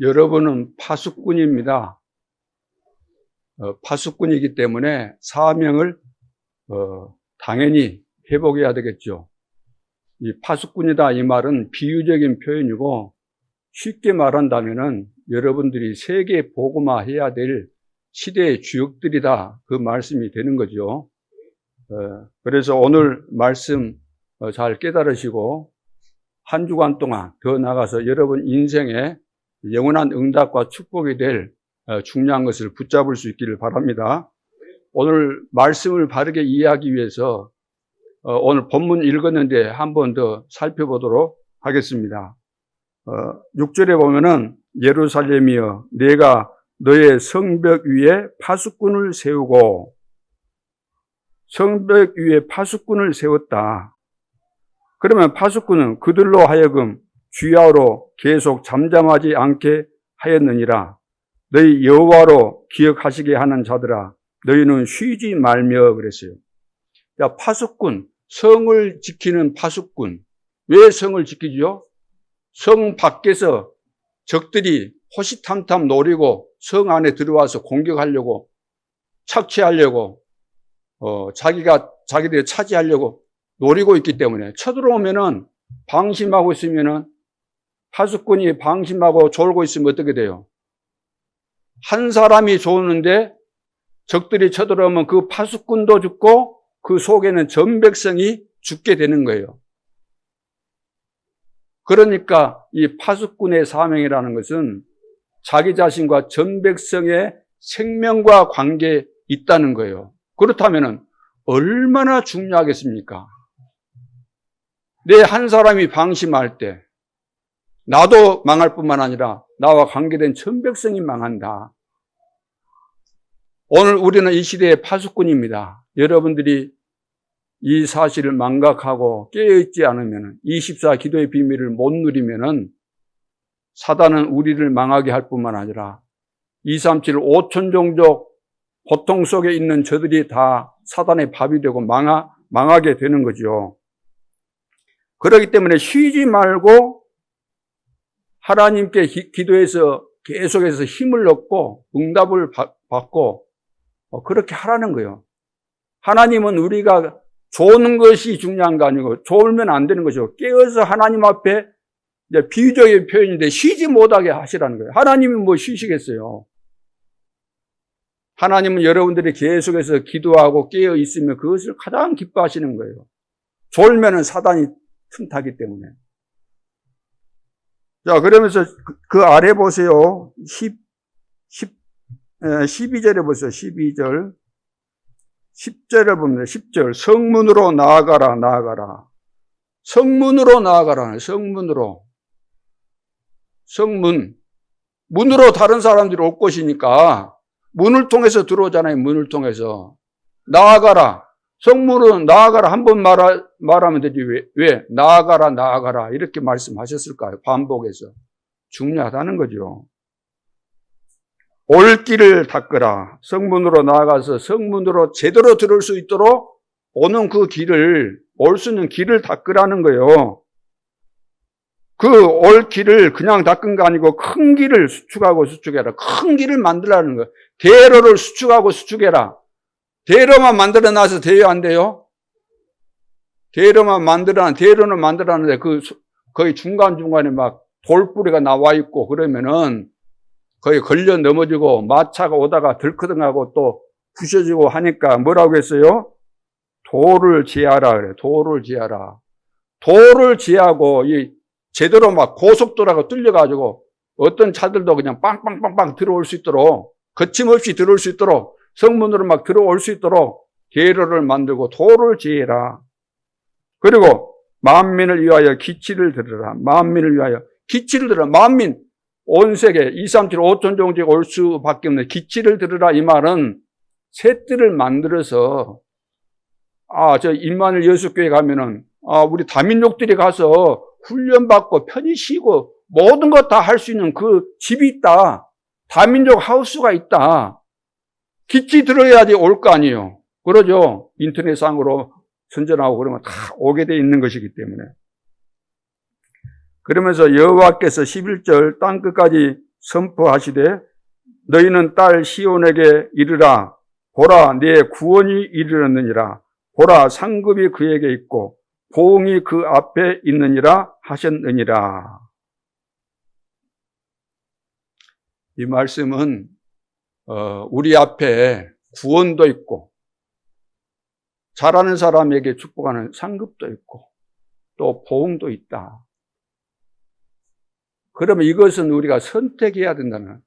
여러분은 파수꾼입니다. 파수꾼이기 때문에 사명을 당연히 회복해야 되겠죠. 이 파수꾼이다 이 말은 비유적인 표현이고, 쉽게 말한다면은 여러분들이 세계 복음화해야 될 시대의 주역들이다 그 말씀이 되는 거죠. 그래서 오늘 말씀 잘 깨달으시고 한 주간 동안 더 나가서 여러분 인생에 영원한 응답과 축복이 될 중요한 것을 붙잡을 수 있기를 바랍니다. 오늘 말씀을 바르게 이해하기 위해서 오늘 본문 읽었는데 한 번 더 살펴보도록 하겠습니다. 6절에 보면은 예루살렘이여 내가 너의 성벽 위에 파수꾼을 세우고, 성벽 위에 파수꾼을 세웠다. 그러면 파수꾼은 그들로 하여금 주야로 계속 잠잠하지 않게 하였느니라. 너희 여호와로 기억하시게 하는 자들아 너희는 쉬지 말며 그랬어요. 자, 파수꾼, 성을 지키는 파수꾼. 왜 성을 지키죠? 성 밖에서 적들이 호시탐탐 노리고 성 안에 들어와서 공격하려고, 착취하려고, 자기들이 차지하려고 노리고 있기 때문에 쳐들어오면은 방심하고 있으면은, 파수꾼이 방심하고 졸고 있으면 어떻게 돼요? 한 사람이 좋은데 적들이 쳐들어오면 그 파수꾼도 죽고 그 속에는 전 백성이 죽게 되는 거예요. 그러니까 이 파수꾼의 사명이라는 것은 자기 자신과 전 백성의 생명과 관계에 있다는 거예요. 그렇다면 얼마나 중요하겠습니까? 내 한 사람이 방심할 때 나도 망할 뿐만 아니라 나와 관계된 전 백성이 망한다. 오늘 우리는 이 시대의 파수꾼입니다. 여러분들이 이 사실을 망각하고 깨어있지 않으면, 24 기도의 비밀을 못 누리면은 사단은 우리를 망하게 할 뿐만 아니라 237 5천 종족 고통 속에 있는 저들이 다 사단의 밥이 되고 망하게 되는 거죠. 그렇기 때문에 쉬지 말고 하나님께 기도해서 계속해서 힘을 얻고 응답을 받고 그렇게 하라는 거예요. 하나님은 우리가 조는 것이 중요한 거 아니고 졸면 안 되는 거죠. 깨어서 하나님 앞에, 이제 비유적인 표현인데 쉬지 못하게 하시라는 거예요. 하나님이 뭐 쉬시겠어요? 하나님은 여러분들이 계속해서 기도하고 깨어 있으면 그것을 가장 기뻐하시는 거예요. 졸면은 사단이 틈타기 때문에. 자, 그러면서 그 아래 보세요. 12절에 보세요. 12절. 10절을 보면 10절. 성문으로 나아가라, 나아가라. 성문으로 나아가라. 성문으로. 성문. 문으로 다른 사람들이 올 것이니까 문을 통해서 들어오잖아요. 문을 통해서. 나아가라. 성문으로 나아가라. 한 번 말하면 되지. 왜? 나아가라, 나아가라. 이렇게 말씀하셨을까요? 반복해서. 중요하다는 거죠. 올 길을 닦으라. 성문으로 나아가서 성문으로 제대로 들어올 수 있도록 오는 그 길을, 올 수 있는 길을 닦으라는 거예요. 그 올 길을 그냥 닦은 거 아니고 큰 길을 수축하고 수축해라. 큰 길을 만들라는 거예요. 대로를 수축하고 수축해라. 대로만 만들어 놔서 돼요, 안 돼요? 대로는 만들어놨는데 거의 중간중간에 막 돌뿌리가 나와 있고 그러면은 거의 걸려 넘어지고 마차가 오다가 덜커덩하고 또 부셔지고 하니까 뭐라고 했어요? 도를 지하라 그래. 도를 지하라. 도를 지하고 제대로 막 고속도로가 뚫려가지고 어떤 차들도 그냥 빵빵빵빵 들어올 수 있도록, 거침없이 들어올 수 있도록, 성문으로 막 들어올 수 있도록 대로를 만들고 도를 지으라. 그리고 만민을 위하여 기치를 들으라. 만민을 위하여 기치를 들으라. 만민, 온 세계 237 5천 종족이 올 수밖에 없는 기치를 들으라. 이 말은 셋들을 만들어서 저 임마누엘 여수교회 가면은 우리 다민족들이 가서 훈련받고 편히 쉬고 모든 것 다 할 수 있는 그 집이 있다. 다민족 하우스가 있다. 기치 들어야지 올 거 아니에요. 그러죠. 인터넷상으로 선전하고 그러면 다 오게 돼 있는 것이기 때문에. 그러면서 여호와께서 11절 땅끝까지 선포하시되 너희는 딸 시온에게 이르라. 보라, 내 구원이 이르렀느니라. 보라, 상급이 그에게 있고 보응이 그 앞에 있느니라 하셨느니라. 이 말씀은 우리 앞에 구원도 있고 잘하는 사람에게 축복하는 상급도 있고 또 보응도 있다. 그러면 이것은 우리가 선택해야 된다는,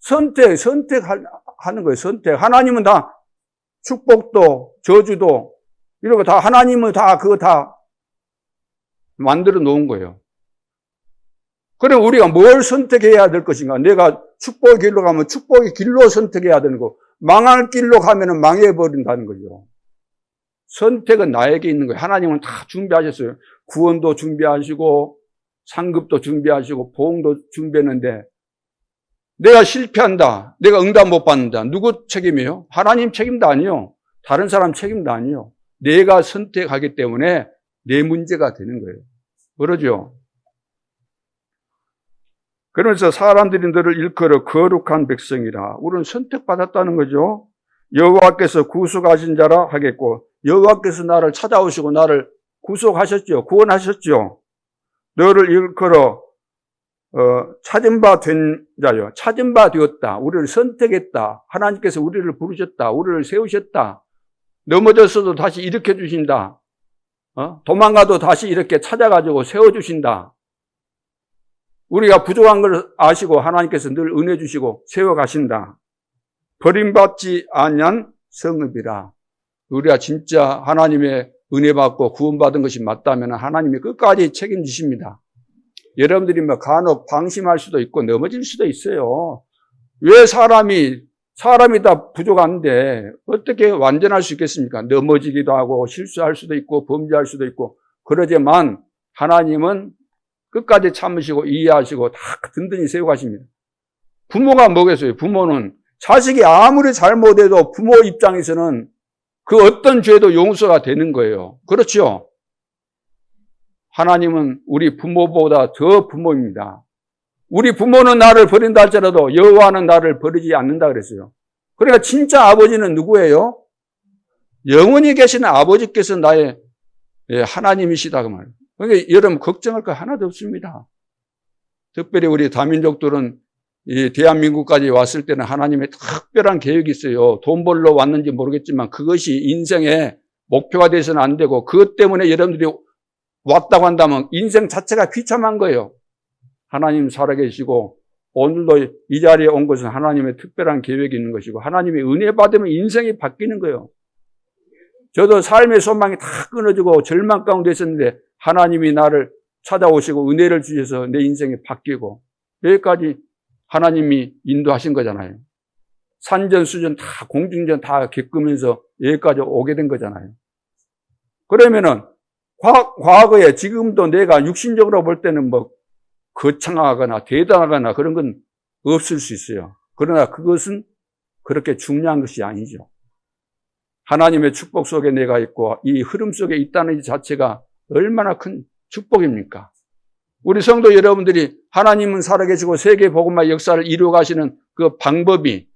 선택하는 거예요. 선택. 하나님은 다 축복도 저주도 이런 거 다 하나님은 다 그거 다 만들어 놓은 거예요. 그럼 우리가 뭘 선택해야 될 것인가? 내가 축복의 길로 가면 축복의 길로 선택해야 되는 거, 망할 길로 가면은 망해버린다는 거죠. 선택은 나에게 있는 거예요. 하나님은 다 준비하셨어요. 구원도 준비하시고 상급도 준비하시고 보응도 준비했는데 내가 실패한다, 내가 응답 못 받는다, 누구 책임이에요? 하나님 책임도 아니에요. 다른 사람 책임도 아니에요. 내가 선택하기 때문에 내 문제가 되는 거예요. 그러죠? 그러면서 사람들이 너를 일컬어 거룩한 백성이라. 우리는 선택받았다는 거죠. 여호와께서 구속하신 자라 하겠고, 여호와께서 나를 찾아오시고 나를 구속하셨죠. 구원하셨죠. 너를 일컬어 찾은 바 된 자요. 찾은 바 되었다. 우리를 선택했다. 하나님께서 우리를 부르셨다. 우리를 세우셨다. 넘어졌어도 다시 일으켜 주신다. 도망가도 다시 이렇게 찾아가지고 세워주신다. 우리가 부족한 걸 아시고 하나님께서 늘 은혜 주시고 세워가신다. 버림받지 아니한 성읍이라. 우리가 진짜 하나님의 은혜 받고 구원받은 것이 맞다면 하나님이 끝까지 책임지십니다. 여러분들이 간혹 방심할 수도 있고 넘어질 수도 있어요. 왜 사람이 다 부족한데 어떻게 완전할 수 있겠습니까? 넘어지기도 하고 실수할 수도 있고 범죄할 수도 있고 그러지만 하나님은 끝까지 참으시고 이해하시고 다 든든히 세워가십니다. 부모가 뭐겠어요? 부모는 자식이 아무리 잘못해도 부모 입장에서는 그 어떤 죄도 용서가 되는 거예요. 그렇죠? 하나님은 우리 부모보다 더 부모입니다. 우리 부모는 나를 버린다 할지라도 여호와는 나를 버리지 않는다 그랬어요. 그러니까 진짜 아버지는 누구예요? 영원히 계신 아버지께서 나의 하나님이시다 그 말이에요. 그러니까 여러분 걱정할 거 하나도 없습니다. 특별히 우리 다민족들은 이 대한민국까지 왔을 때는 하나님의 특별한 계획이 있어요. 돈 벌러 왔는지 모르겠지만 그것이 인생의 목표가 돼서는 안 되고 그것 때문에 여러분들이 왔다고 한다면 인생 자체가 비참한 거예요. 하나님 살아계시고 오늘도 이 자리에 온 것은 하나님의 특별한 계획이 있는 것이고 하나님의 은혜 받으면 인생이 바뀌는 거예요. 저도 삶의 소망이 다 끊어지고 절망 가운데 있었는데 하나님이 나를 찾아오시고 은혜를 주셔서 내 인생이 바뀌고 여기까지 하나님이 인도하신 거잖아요. 산전수전 다 공중전 다 겪으면서 여기까지 오게 된 거잖아요. 그러면은 과거에 지금도 내가 육신적으로 볼 때는 거창하거나 대단하거나 그런 건 없을 수 있어요. 그러나 그것은 그렇게 중요한 것이 아니죠. 하나님의 축복 속에 내가 있고 이 흐름 속에 있다는 자체가 얼마나 큰 축복입니까? 우리 성도 여러분들이 하나님은 살아계시고 세계 복음화 역사를 이루어가시는 그 방법이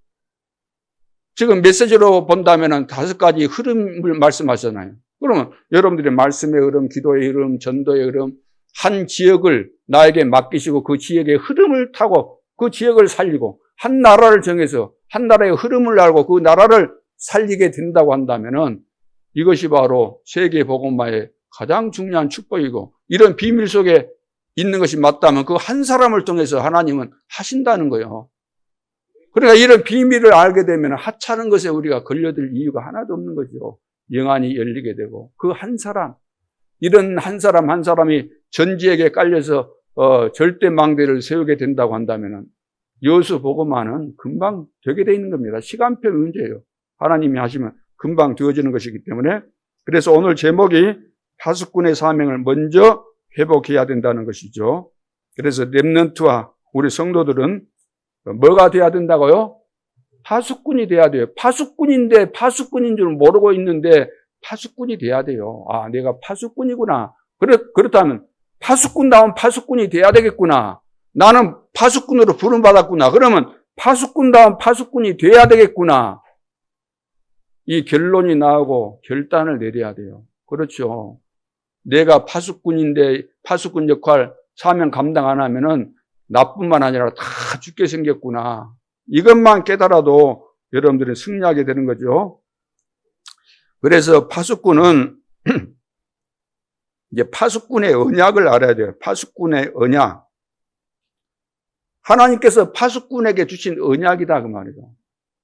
지금 메시지로 본다면 5가지 흐름을 말씀하셨잖아요. 그러면 여러분들이 말씀의 흐름, 기도의 흐름, 전도의 흐름, 한 지역을 나에게 맡기시고 그 지역의 흐름을 타고 그 지역을 살리고 한 나라를 정해서 한 나라의 흐름을 알고 그 나라를 살리게 된다고 한다면은 이것이 바로 세계 복음화의 가장 중요한 축복이고 이런 비밀 속에 있는 것이 맞다면 그 한 사람을 통해서 하나님은 하신다는 거예요. 그러니까 이런 비밀을 알게 되면 하찮은 것에 우리가 걸려들 이유가 하나도 없는 거죠. 영안이 열리게 되고 그 한 사람, 이런 한 사람 한 사람이 전지에게 깔려서 절대 망대를 세우게 된다고 한다면 여수 복음화는 금방 되게 돼 있는 겁니다. 시간표 문제예요. 하나님이 하시면 금방 되어지는 것이기 때문에 그래서 오늘 제목이 파수꾼의 사명을 먼저 회복해야 된다는 것이죠. 그래서 렘넌트와 우리 성도들은 뭐가 돼야 된다고요? 파수꾼이 돼야 돼요. 파수꾼인데 파수꾼인 줄 모르고 있는데 파수꾼이 돼야 돼요. 아, 내가 파수꾼이구나. 그렇다면 파수꾼다운 파수꾼이 돼야 되겠구나. 나는 파수꾼으로 부름받았구나. 그러면 파수꾼다운 파수꾼이 돼야 되겠구나. 이 결론이 나오고 결단을 내려야 돼요. 그렇죠. 내가 파수꾼인데 파수꾼 역할 사명 감당 안 하면은 나뿐만 아니라 다 죽게 생겼구나. 이것만 깨달아도 여러분들은 승리하게 되는 거죠. 그래서 파수꾼은 이제 파수꾼의 언약을 알아야 돼요. 파수꾼의 언약. 하나님께서 파수꾼에게 주신 언약이다 그 말이죠.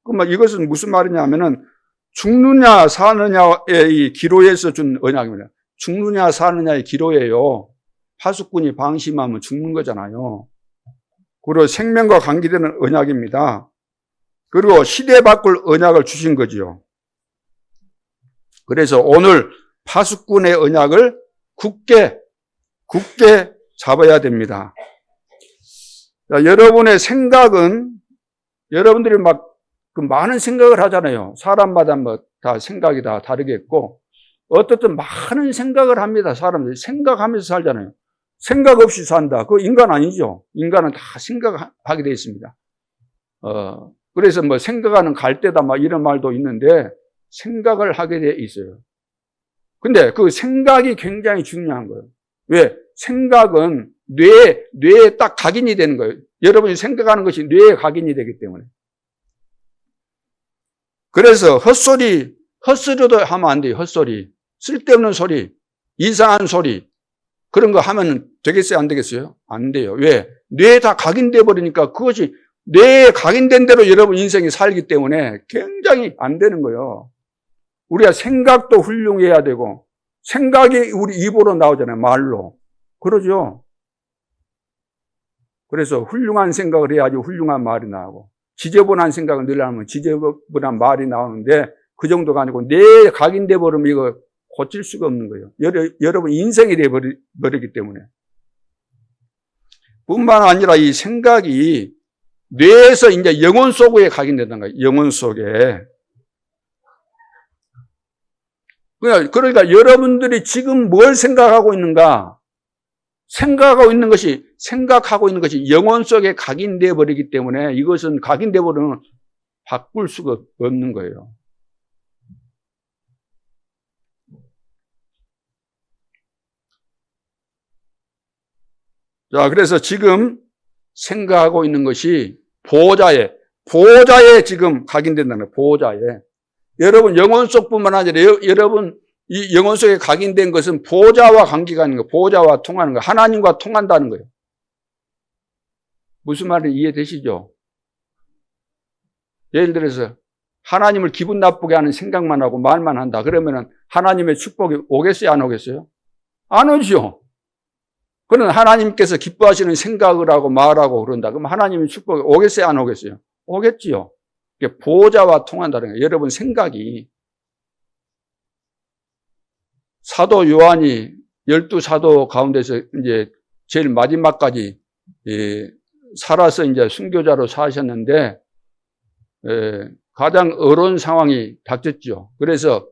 그럼 이것은 무슨 말이냐면은 죽느냐 사느냐의 이 기로에서 준 언약입니다. 죽느냐 사느냐의 기로예요. 파수꾼이 방심하면 죽는 거잖아요. 그리고 생명과 관계되는 언약입니다. 그리고 시대 바꿀 언약을 주신 거지요. 그래서 오늘 파수꾼의 언약을 굳게 잡아야 됩니다. 자, 여러분의 생각은 여러분들이 막 그 많은 생각을 하잖아요. 사람마다 뭐 다 생각이 다 다르겠고 어떻든 많은 생각을 합니다. 사람들이 생각하면서 살잖아요. 생각 없이 산다. 그거 인간 아니죠. 인간은 다 생각하게 되어 있습니다. 그래서 뭐 생각하는 갈대다 막 이런 말도 있는데 생각을 하게 되어 있어요. 근데 그 생각이 굉장히 중요한 거예요. 왜? 생각은 뇌에 딱 각인이 되는 거예요. 여러분이 생각하는 것이 뇌에 각인이 되기 때문에. 그래서 헛소리도 하면 안 돼요. 헛소리. 쓸데없는 소리, 이상한 소리. 그런 거 하면 되겠어요? 안 되겠어요? 안 돼요. 왜? 뇌에 다 각인돼 버리니까 그것이 뇌에 각인된 대로 여러분 인생이 살기 때문에 굉장히 안 되는 거예요. 우리가 생각도 훌륭해야 되고 생각이 우리 입으로 나오잖아요. 말로. 그러죠. 그래서 훌륭한 생각을 해야지 훌륭한 말이 나오고 지저분한 생각을 늘 하면 지저분한 말이 나오는데 그 정도가 아니고 뇌에 각인돼 버리면 이거 고칠 수가 없는 거예요. 여러분 인생이 돼버리기 때문에. 뿐만 아니라 이 생각이 뇌에서 이제 영혼 속에 각인된다는 거예요. 영혼 속에. 그러니까 여러분들이 지금 뭘 생각하고 있는가? 생각하고 있는 것이 영혼 속에 각인되어 버리기 때문에 이것은 각인되어 버리면 바꿀 수가 없는 거예요. 자, 그래서 지금 생각하고 있는 것이 보호자에 지금 각인된다는 거예요. 보호자에. 여러분 영혼 속뿐만 아니라 여러분 이 영혼 속에 각인된 것은 보호자와 관계가 있는 거예요. 보호자와 통하는 거예요. 하나님과 통한다는 거예요. 무슨 말인지 이해되시죠? 예를 들어서 하나님을 기분 나쁘게 하는 생각만 하고 말만 한다. 그러면은 하나님의 축복이 오겠어요? 안 오겠어요? 안 오죠. 그러나 하나님께서 기뻐하시는 생각을 하고 말하고 그런다. 그럼 하나님의 축복이 오겠어요? 안 오겠어요? 오겠지요. 보호자와 통한다는 거예요. 여러분 생각이. 사도 요한이 12사도 가운데서 이제 제일 마지막까지 살아서 이제 순교자로 사셨는데 가장 어려운 상황이 닥쳤죠. 그래서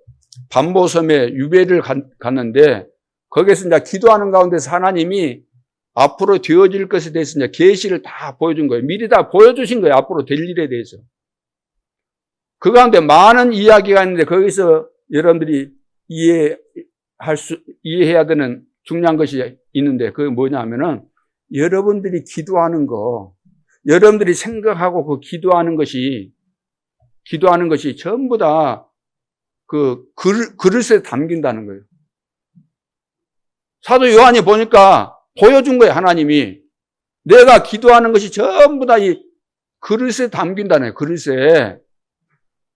반모섬에 유배를 갔는데 거기서 이제 기도하는 가운데서 하나님이 앞으로 되어질 것에 대해서 이제 계시를 다 보여준 거예요. 미리 다 보여주신 거예요. 앞으로 될 일에 대해서. 그 가운데 많은 이야기가 있는데 거기서 여러분들이 이해해야 되는 중요한 것이 있는데 그게 뭐냐면은 여러분들이 기도하는 거, 여러분들이 생각하고 그 기도하는 것이 전부 다 그 그릇에 담긴다는 거예요. 사도 요한이 보니까 보여준 거예요. 하나님이 내가 기도하는 것이 전부 다 이 그릇에 담긴다는 거예요.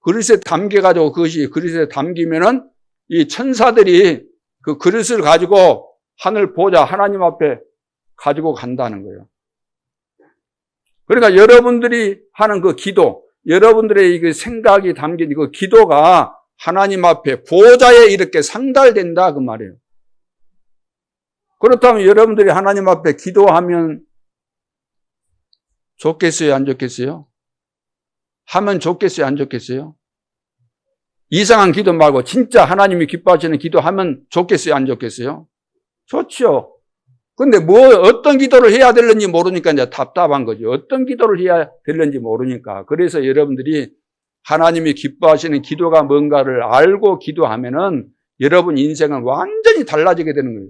그릇에 담겨가지고 그것이 그릇에 담기면은 이 천사들이 그 그릇을 가지고 하늘 보좌 하나님 앞에 가지고 간다는 거예요. 그러니까 여러분들이 하는 그 기도, 여러분들의 그 생각이 담긴 그 기도가 하나님 앞에 보좌에 이렇게 상달된다 그 말이에요. 그렇다면 여러분들이 하나님 앞에 기도하면 좋겠어요? 안 좋겠어요? 하면 좋겠어요? 안 좋겠어요? 이상한 기도 말고 진짜 하나님이 기뻐하시는 기도하면 좋겠어요? 안 좋겠어요? 좋죠. 근데 어떤 기도를 해야 되는지 모르니까 이제 답답한 거죠. 어떤 기도를 해야 되는지 모르니까. 그래서 여러분들이 하나님이 기뻐하시는 기도가 뭔가를 알고 기도하면은 여러분 인생은 완전히 달라지게 되는 거예요.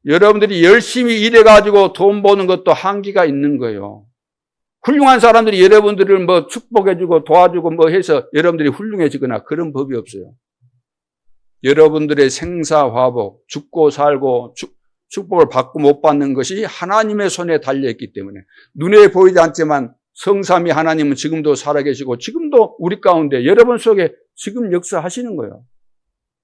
여러분들이 열심히 일해가지고 돈 버는 것도 한계가 있는 거예요. 훌륭한 사람들이 여러분들을 축복해주고 도와주고 해서 여러분들이 훌륭해지거나 그런 법이 없어요. 여러분들의 생사화복, 죽고 살고 축복을 받고 못 받는 것이 하나님의 손에 달려있기 때문에 눈에 보이지 않지만 성삼위 하나님은 지금도 살아계시고 지금도 우리 가운데 여러분 속에 지금 역사하시는 거예요.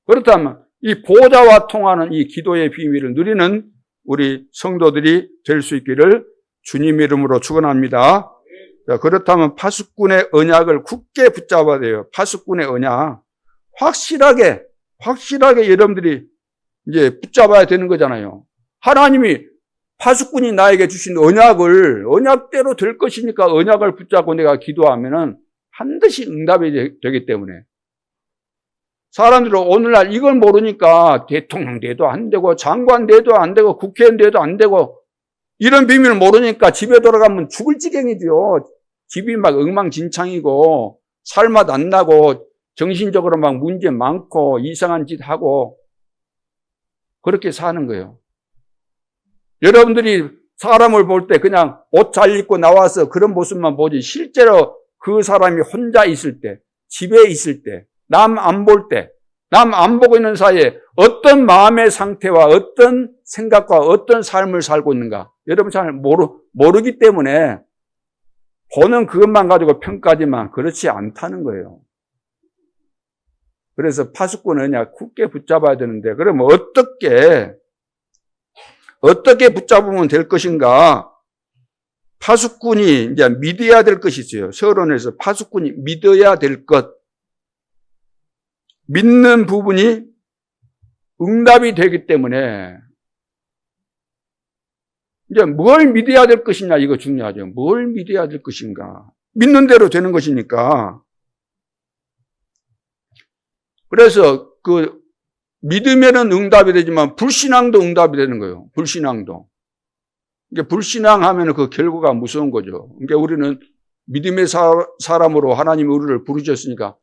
그렇다면 이 보좌와 통하는 이 기도의 비밀을 누리는 우리 성도들이 될 수 있기를 주님 이름으로 축원합니다. 자, 그렇다면 파수꾼의 언약을 굳게 붙잡아야 돼요. 파수꾼의 언약 확실하게 여러분들이 이제 붙잡아야 되는 거잖아요. 하나님이 파수꾼이 나에게 주신 언약대로 될 것이니까 언약을 붙잡고 내가 기도하면은 반드시 응답이 되기 때문에. 사람들은 오늘날 이걸 모르니까 대통령 돼도 안 되고 장관 돼도 안 되고 국회의원 돼도 안 되고 이런 비밀을 모르니까 집에 돌아가면 죽을 지경이죠. 집이 막 엉망진창이고 살맛 안 나고 정신적으로 막 문제 많고 이상한 짓 하고 그렇게 사는 거예요. 여러분들이 사람을 볼 때 그냥 옷 잘 입고 나와서 그런 모습만 보지 실제로 그 사람이 혼자 있을 때, 집에 있을 때, 남 안 볼 때, 남 안 보고 있는 사이에 어떤 마음의 상태와 어떤 생각과 어떤 삶을 살고 있는가 여러분 잘 모르기 때문에 보는 그것만 가지고 평가하지만 그렇지 않다는 거예요. 그래서 파수꾼은 그냥 굳게 붙잡아야 되는데 그러면 어떻게 붙잡으면 될 것인가? 파수꾼이 이제 믿어야 될 것이 있어요. 서론에서 파수꾼이 믿어야 될 것. 믿는 부분이 응답이 되기 때문에 이제 뭘 믿어야 될 것이냐 이거 중요하죠. 뭘 믿어야 될 것인가. 믿는 대로 되는 것이니까. 그래서 믿으면은 응답이 되지만 불신앙도 응답이 되는 거예요. 불신앙도. 이게 불신앙하면 그 결과가 무서운 거죠. 그러니까 우리는 믿음의 사람으로 하나님이 우리를 부르셨으니까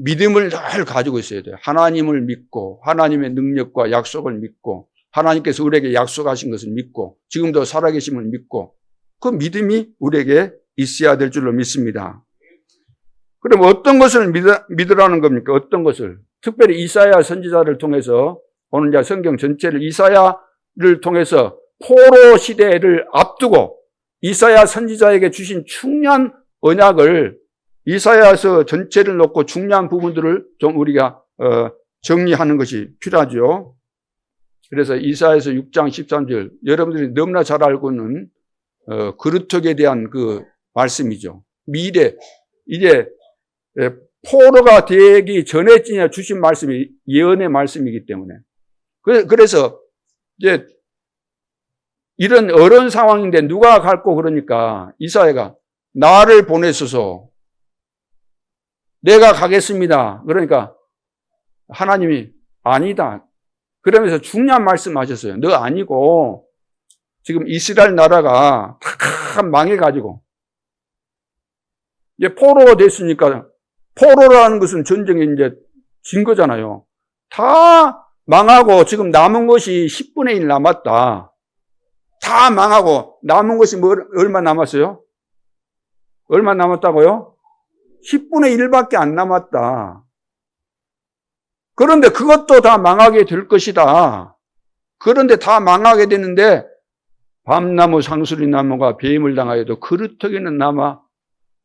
믿음을 늘 가지고 있어야 돼요. 하나님을 믿고 하나님의 능력과 약속을 믿고 하나님께서 우리에게 약속하신 것을 믿고 지금도 살아계심을 믿고 그 믿음이 우리에게 있어야 될 줄로 믿습니다. 그럼 어떤 것을 믿으라는 겁니까? 어떤 것을? 특별히 이사야 선지자를 통해서 오늘 이제 성경 전체를 이사야를 통해서 포로 시대를 앞두고 이사야 선지자에게 주신 중요한 언약을 이사야서 전체를 놓고 중요한 부분들을 좀 우리가 정리하는 것이 필요하죠. 그래서 이사야서 6장 13절 여러분들이 너무나 잘 알고 있는 그루터기에 대한 그 말씀이죠. 미래 이제 포로가 되기 전에 주신 말씀이 예언의 말씀이기 때문에 그래서 이제 이런 어려운 상황인데 누가 갈고 그러니까 이사야가 나를 보내소서 내가 가겠습니다. 그러니까 하나님이 아니다. 그러면서 중요한 말씀하셨어요. 너 아니고 지금 이스라엘 나라가 다 망해가지고 이제 포로가 됐으니까 포로라는 것은 전쟁에 이제 진 거잖아요. 다 망하고 지금 남은 것이 10분의 1 남았다. 다 망하고 남은 것이 얼마 남았어요? 얼마 남았다고요? 10분의 1밖에 안 남았다. 그런데 그것도 다 망하게 될 것이다. 그런데 다 망하게 되는데 밤나무 상수리나무가 배임을 당하여도 그루터기는 남아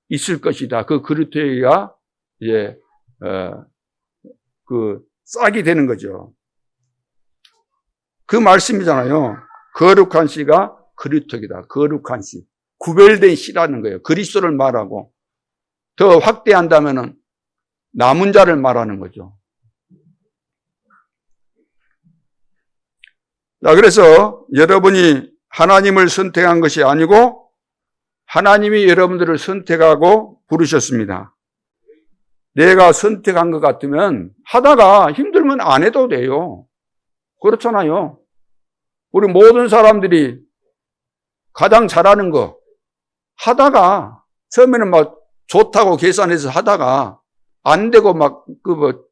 있을 것이다. 그 그루터기가 이제 싹이 되는 거죠. 그 말씀이잖아요. 거룩한 씨가 그루터기다. 거룩한 씨. 구별된 씨라는 거예요. 그리스도를 말하고 더 확대한다면은 남은 자를 말하는 거죠. 자, 그래서 여러분이 하나님을 선택한 것이 아니고 하나님이 여러분들을 선택하고 부르셨습니다. 내가 선택한 것 같으면 하다가 힘들면 안 해도 돼요. 그렇잖아요. 우리 모든 사람들이 가장 잘하는 거 하다가 처음에는 막 좋다고 계산해서 하다가 안 되고 막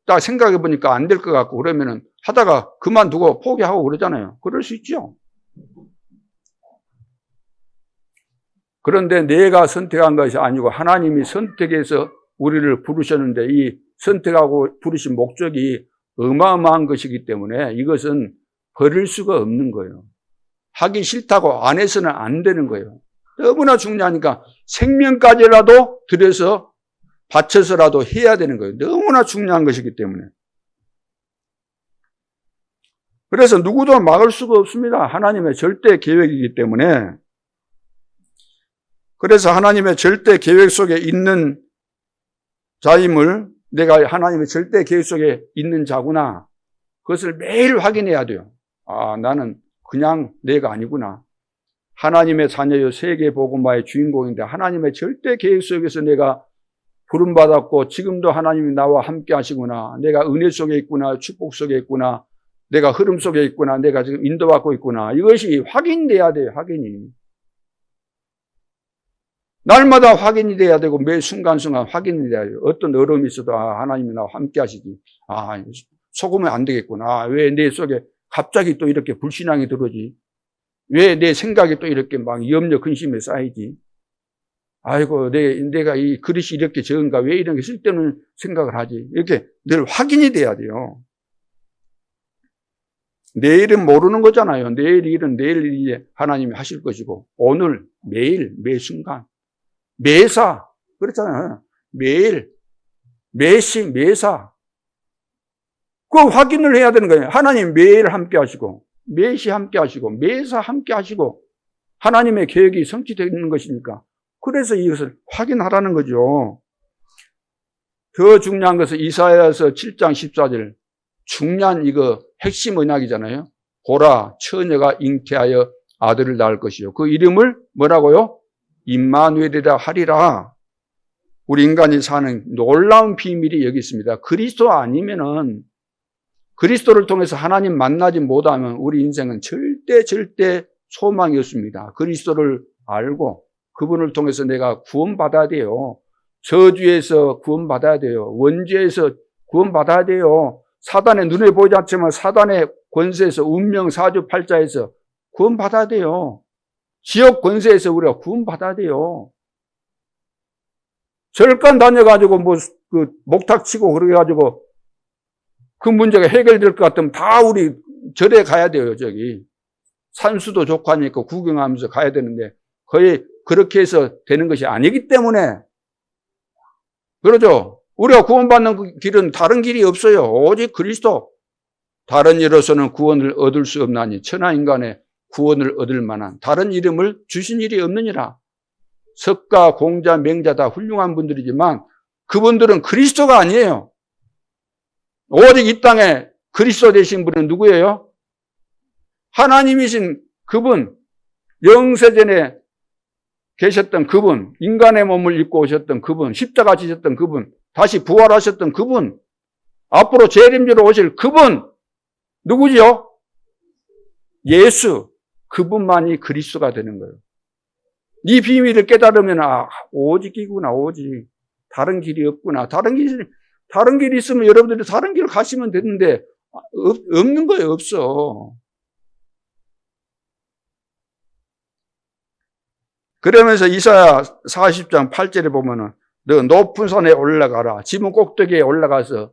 딱 생각해 보니까 안 될 것 같고 그러면은 하다가 그만두고 포기하고 그러잖아요. 그럴 수 있죠. 그런데 내가 선택한 것이 아니고 하나님이 선택해서 우리를 부르셨는데 이 선택하고 부르신 목적이 어마어마한 것이기 때문에 이것은 버릴 수가 없는 거예요. 하기 싫다고 안 해서는 안 되는 거예요. 너무나 중요하니까 생명까지라도 들여서 바쳐서라도 해야 되는 거예요. 너무나 중요한 것이기 때문에. 그래서 누구도 막을 수가 없습니다. 하나님의 절대 계획이기 때문에. 그래서 하나님의 절대 계획 속에 있는 자임을 내가 하나님의 절대 계획 속에 있는 자구나. 그것을 매일 확인해야 돼요. 아, 나는 그냥 내가 아니구나. 하나님의 자녀요 세계 복음화의 주인공인데 하나님의 절대 계획 속에서 내가 부름받았고 지금도 하나님이 나와 함께 하시구나. 내가 은혜 속에 있구나. 축복 속에 있구나. 내가 흐름 속에 있구나. 내가 지금 인도받고 있구나. 이것이 확인돼야 돼요. 확인이. 날마다 확인이 돼야 되고 매 순간순간 확인이 돼야 돼요. 어떤 어려움이 있어도 하나님이 나와 함께 하시지. 속으면 안 되겠구나. 왜 내 속에 갑자기 또 이렇게 불신앙이 들어오지? 왜 내 생각이 또 이렇게 막 염려 근심에 쌓이지? 아이고 내가 이 그릇이 이렇게 적은가? 왜 이런 게 쓸데없는 생각을 하지? 이렇게 늘 확인이 돼야 돼요. 내일은 모르는 거잖아요. 내일 일은 내일 일에 하나님이 하실 것이고 오늘 매일 매 순간 매사 그렇잖아요. 매일 매시 매사 그 확인을 해야 되는 거예요. 하나님 매일 함께 하시고 매시 함께 하시고 매사 함께 하시고 하나님의 계획이 성취되는 것이니까 그래서 이것을 확인하라는 거죠. 더 중요한 것은 이사야서 7장 14절 중요한 이거 핵심 언약이잖아요. 보라 처녀가 잉태하여 아들을 낳을 것이요. 그 이름을 뭐라고요? 임마누엘이라 하리라. 우리 인간이 사는 놀라운 비밀이 여기 있습니다. 그리스도 아니면은 그리스도를 통해서 하나님 만나지 못하면 우리 인생은 절대 소망이 없습니다. 그리스도를 알고 그분을 통해서 내가 구원받아야 돼요. 저주에서 구원받아야 돼요. 원죄에서 구원받아야 돼요. 사단의 눈에 보이지 않지만 사단의 권세에서 운명 사주팔자에서 구원받아야 돼요. 지역 권세에서 우리가 구원받아야 돼요. 절간 다녀가지고 목탁 치고 그래가지고 그 문제가 해결될 것 같으면 다 우리 절에 가야 돼요. 저기 산수도 좋고 하니까 구경하면서 가야 되는데 거의 그렇게 해서 되는 것이 아니기 때문에 그러죠. 우리가 구원받는 그 길은 다른 길이 없어요. 오직 그리스도. 다른 이로서는 구원을 얻을 수 없나니 천하 인간의 구원을 얻을 만한 다른 이름을 주신 일이 없느니라. 석가, 공자, 맹자 다 훌륭한 분들이지만 그분들은 그리스도가 아니에요. 오직 이 땅에 그리스도 되신 분은 누구예요? 하나님이신 그분, 영세전에 계셨던 그분, 인간의 몸을 입고 오셨던 그분, 십자가 지셨던 그분, 다시 부활하셨던 그분, 앞으로 재림주로 오실 그분, 누구죠? 예수, 그분만이 그리스도가 되는 거예요. 이 비밀을 깨달으면 오직 이구나, 오직 다른 길이 없구나. 다른 길이 있으면 여러분들이 다른 길을 가시면 되는데 없는 거예요, 없어. 그러면서 이사야 40장 8절에 보면은 너 높은 산에 올라가라. 지붕 꼭대기에 올라가서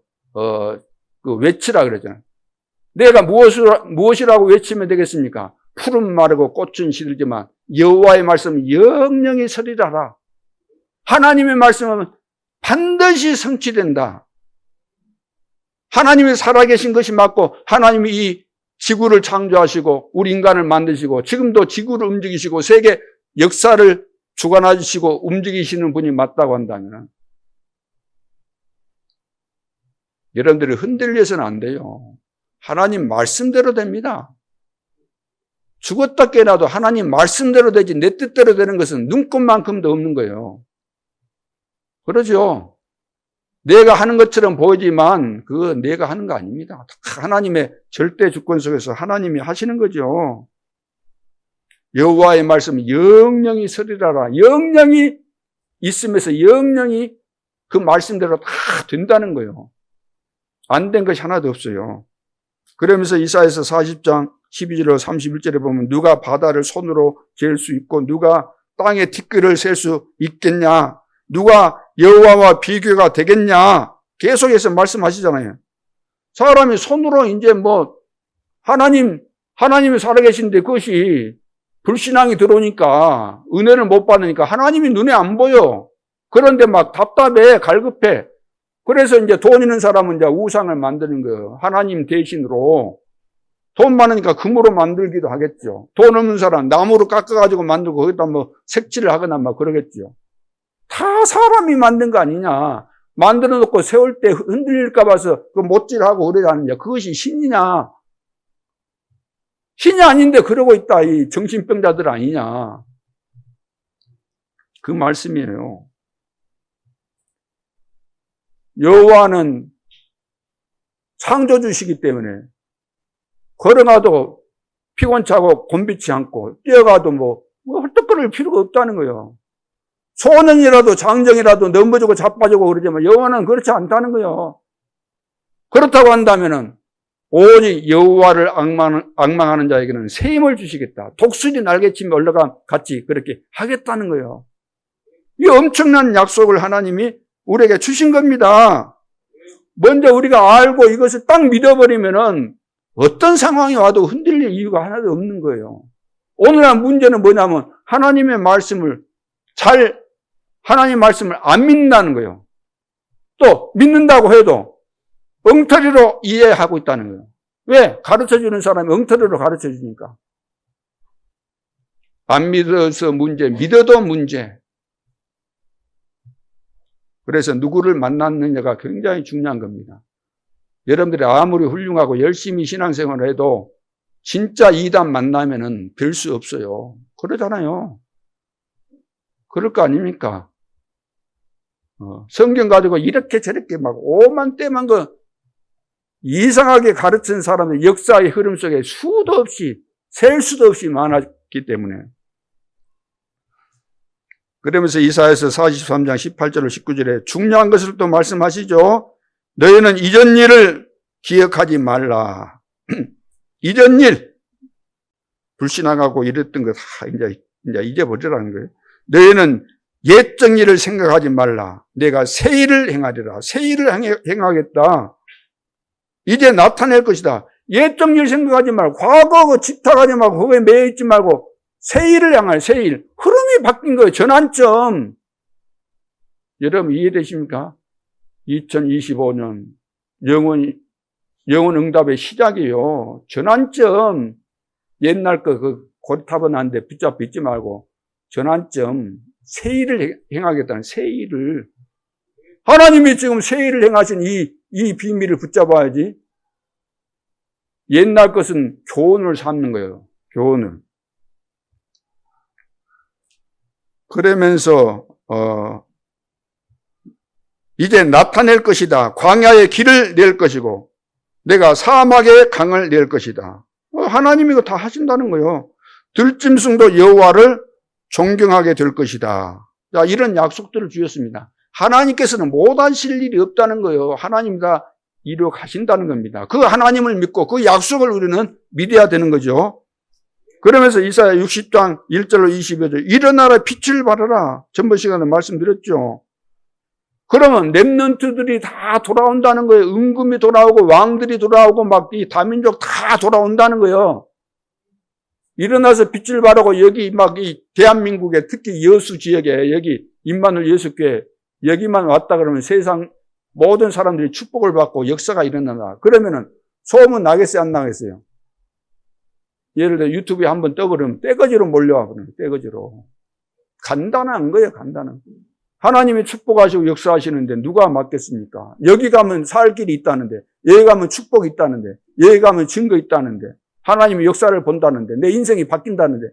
외치라 그러잖아요. 내가 무엇이라고 외치면 되겠습니까? 푸른 마르고 꽃은 시들지만 여호와의 말씀은 영영이 서리라라. 하나님의 말씀은 반드시 성취된다. 하나님이 살아계신 것이 맞고 하나님이 이 지구를 창조하시고 우리 인간을 만드시고 지금도 지구를 움직이시고 세계 역사를 주관하시고 움직이시는 분이 맞다고 한다면 여러분들이 흔들려서는 안 돼요. 하나님 말씀대로 됩니다. 죽었다 깨어나도 하나님 말씀대로 되지 내 뜻대로 되는 것은 눈꼽만큼도 없는 거예요. 그러죠? 내가 하는 것처럼 보이지만 그거 내가 하는 거 아닙니다. 하나님의 절대 주권 속에서 하나님이 하시는 거죠. 여호와의 말씀은 영영이 서리라라. 영영이 있으면서 영영이 그 말씀대로 다 된다는 거예요. 안 된 것이 하나도 없어요. 그러면서 이사야서 40장 12절로 31절에 보면 누가 바다를 손으로 잴 수 있고 누가 땅의 티끌을 셀 수 있겠냐? 누가 여호와와 비교가 되겠냐? 계속해서 말씀하시잖아요. 사람이 손으로 이제 하나님이 살아계신데 그것이 불신앙이 들어오니까 은혜를 못 받으니까 하나님이 눈에 안 보여. 그런데 막 답답해, 갈급해. 그래서 이제 돈 있는 사람은 이제 우상을 만드는 거예요. 하나님 대신으로. 돈 많으니까 금으로 만들기도 하겠죠. 돈 없는 사람 나무로 깎아가지고 만들고 거기다 색칠을 하거나 그러겠죠. 다 사람이 만든 거 아니냐. 만들어 놓고 세울 때 흔들릴까 봐서 그 못질하고 그러자느냐. 그것이 신이냐. 신이 아닌데 그러고 있다. 이 정신병자들 아니냐. 그 말씀이에요. 여호와는 창조주시기 때문에 걸어가도 피곤차고 곤비치 않고 뛰어가도 헐떡거릴 필요가 없다는 거예요. 소년이라도 장정이라도 넘어지고 자빠지고 그러지만 여호와는 그렇지 않다는 거예요. 그렇다고 한다면은 오직 여호와를 앙망하는 자에게는 새 힘을 주시겠다. 독수리 날개치며 올라가 같이 그렇게 하겠다는 거예요. 이 엄청난 약속을 하나님이 우리에게 주신 겁니다. 먼저 우리가 알고 이것을 딱 믿어버리면은 어떤 상황이 와도 흔들릴 이유가 하나도 없는 거예요. 오늘날 문제는 뭐냐면 하나님 말씀을 안 믿는다는 거예요. 또 믿는다고 해도 엉터리로 이해하고 있다는 거예요. 왜? 가르쳐주는 사람이 엉터리로 가르쳐주니까. 안 믿어서 문제, 믿어도 문제. 그래서 누구를 만났느냐가 굉장히 중요한 겁니다. 여러분들이 아무리 훌륭하고 열심히 신앙생활을 해도 진짜 이단 만나면은 별 수 없어요. 그러잖아요. 그럴 거 아닙니까? 성경 가지고 이렇게 저렇게 오만 때만 이상하게 가르치는 사람의 역사의 흐름 속에 수도 없이, 셀 수도 없이 많았기 때문에. 그러면서 이사야서 43장 18절로 19절에 중요한 것을 또 말씀하시죠. 너희는 이전 일을 기억하지 말라. 이전 일, 불신앙하고 이랬던 거 다 이제 잊어버리라는 거예요. 너희는 옛적 일을 생각하지 말라. 내가 새 일을 행하리라. 새 일을 행하겠다. 이제 나타낼 것이다. 옛적 일 생각하지 말고, 과거 집착하지 말고, 거기에 매여있지 말고, 새 일을 향할 새 일. 흐름이 바뀐 거예요. 전환점. 여러분 이해되십니까? 2025년 영혼 응답의 시작이에요. 전환점. 옛날 고리타분 한데 붙잡고 있지 말고, 전환점. 새 일을 행하겠다는 새 일을. 하나님이 지금 새 일을 행하신 이 비밀을 붙잡아야지. 옛날 것은 교훈을 삼는 거예요. 교훈을. 그러면서 이제 나타낼 것이다. 광야에 길을 낼 것이고 내가 사막에 강을 낼 것이다. 하나님이 이거 다 하신다는 거예요. 들짐승도 여호와를 존경하게 될 것이다. 자, 이런 약속들을 주셨습니다. 하나님께서는 못하실 일이 없다는 거예요. 하나님이 다 이루어가신다는 겁니다. 그 하나님을 믿고 그 약속을 우리는 믿어야 되는 거죠. 그러면서 이사야 60장 1절로 22절 일어나라 빛을 발하라. 전번 시간에 말씀드렸죠. 그러면 렘넌트들이 다 돌아온다는 거예요. 임금이 돌아오고 왕들이 돌아오고 막 이 다민족 다 돌아온다는 거예요. 일어나서 빛을 발하고 여기 막 이 대한민국에 특히 여수 지역에 여기 임마누엘 예수교회 여기만 왔다 그러면 세상 모든 사람들이 축복을 받고 역사가 일어나나. 그러면은 소문 나겠어요, 안 나겠어요? 예를 들어 유튜브에 한번 떠버리면 떼거지로 몰려와 버려요. 떼거지로. 간단한 거예요, 간단한. 하나님이 축복하시고 역사하시는데 누가 맡겠습니까? 여기 가면 살 길이 있다는데, 여기 가면 축복이 있다는데, 여기 가면 증거 있다는데, 하나님이 역사를 본다는데, 내 인생이 바뀐다는데,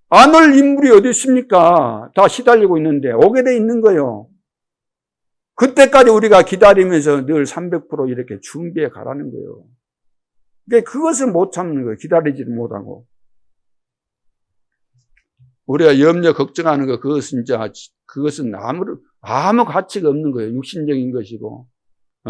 안 올 인물이 어디 있습니까? 다 시달리고 있는데 오게 돼 있는 거예요. 그때까지 우리가 기다리면서 늘 300% 이렇게 준비해 가라는 거예요. 그것을 못 참는 거예요. 기다리지를 못하고. 우리가 염려, 걱정하는 거, 그것은 아무 가치가 없는 거예요. 육신적인 것이고,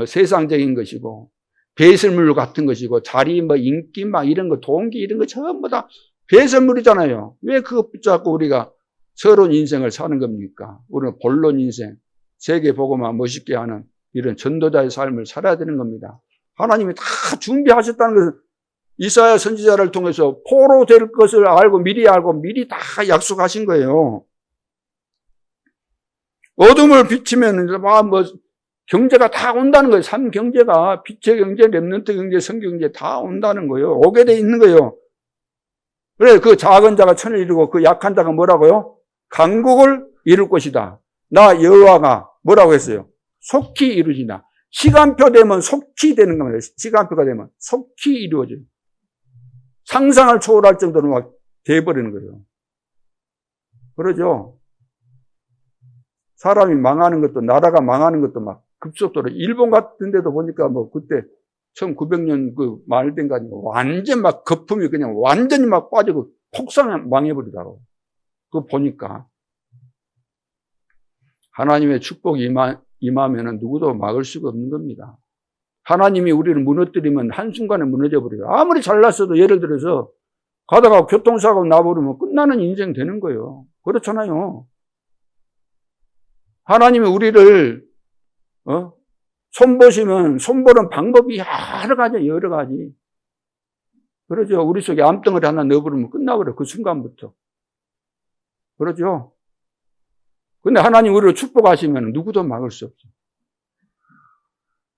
세상적인 것이고, 배설물 같은 것이고, 자리, 인기, 이런 거, 동기, 이런 거 전부 다 배설물이잖아요. 왜 그거 붙잡고 우리가 새로운 인생을 사는 겁니까? 우리는 본론 인생, 세계 보고만 멋있게 하는 이런 전도자의 삶을 살아야 되는 겁니다. 하나님이 다 준비하셨다는 것은 이사야 선지자를 통해서 포로될 것을 알고 미리 다 약속하신 거예요. 어둠을 비치면 경제가 다 온다는 거예요. 삼경제가 빛의 경제, 렘넌트 경제, 성경제 다 온다는 거예요. 오게 돼 있는 거예요. 그래 그 작은 자가 천을 이루고 그 약한 자가 뭐라고요? 강국을 이룰 것이다. 나 여호와가 뭐라고 했어요? 속히 이루지나. 시간표 되면 속히 되는 겁니다. 시간표가 되면 속히 이루어져요. 상상을 초월할 정도로 막 돼버리는 거예요. 그러죠? 사람이 망하는 것도, 나라가 망하는 것도 막 급속도로, 일본 같은 데도 보니까 그때 1900년 말 된 거 아니고 완전 막 거품이 그냥 완전히 막 빠지고 폭삭 망해버리더라고. 그거 보니까. 하나님의 축복이 임하면은 누구도 막을 수가 없는 겁니다. 하나님이 우리를 무너뜨리면 한순간에 무너져 버려요. 아무리 잘났어도 예를 들어서 가다가 교통사고 나버리면 끝나는 인생 되는 거예요. 그렇잖아요. 하나님이 우리를 손보시면 손보는 방법이 여러 가지. 그러죠. 우리 속에 암덩어리 하나 넣어버리면 끝나버려요. 그 순간부터. 그러죠. 근데 하나님 우리를 축복하시면 누구도 막을 수 없어요.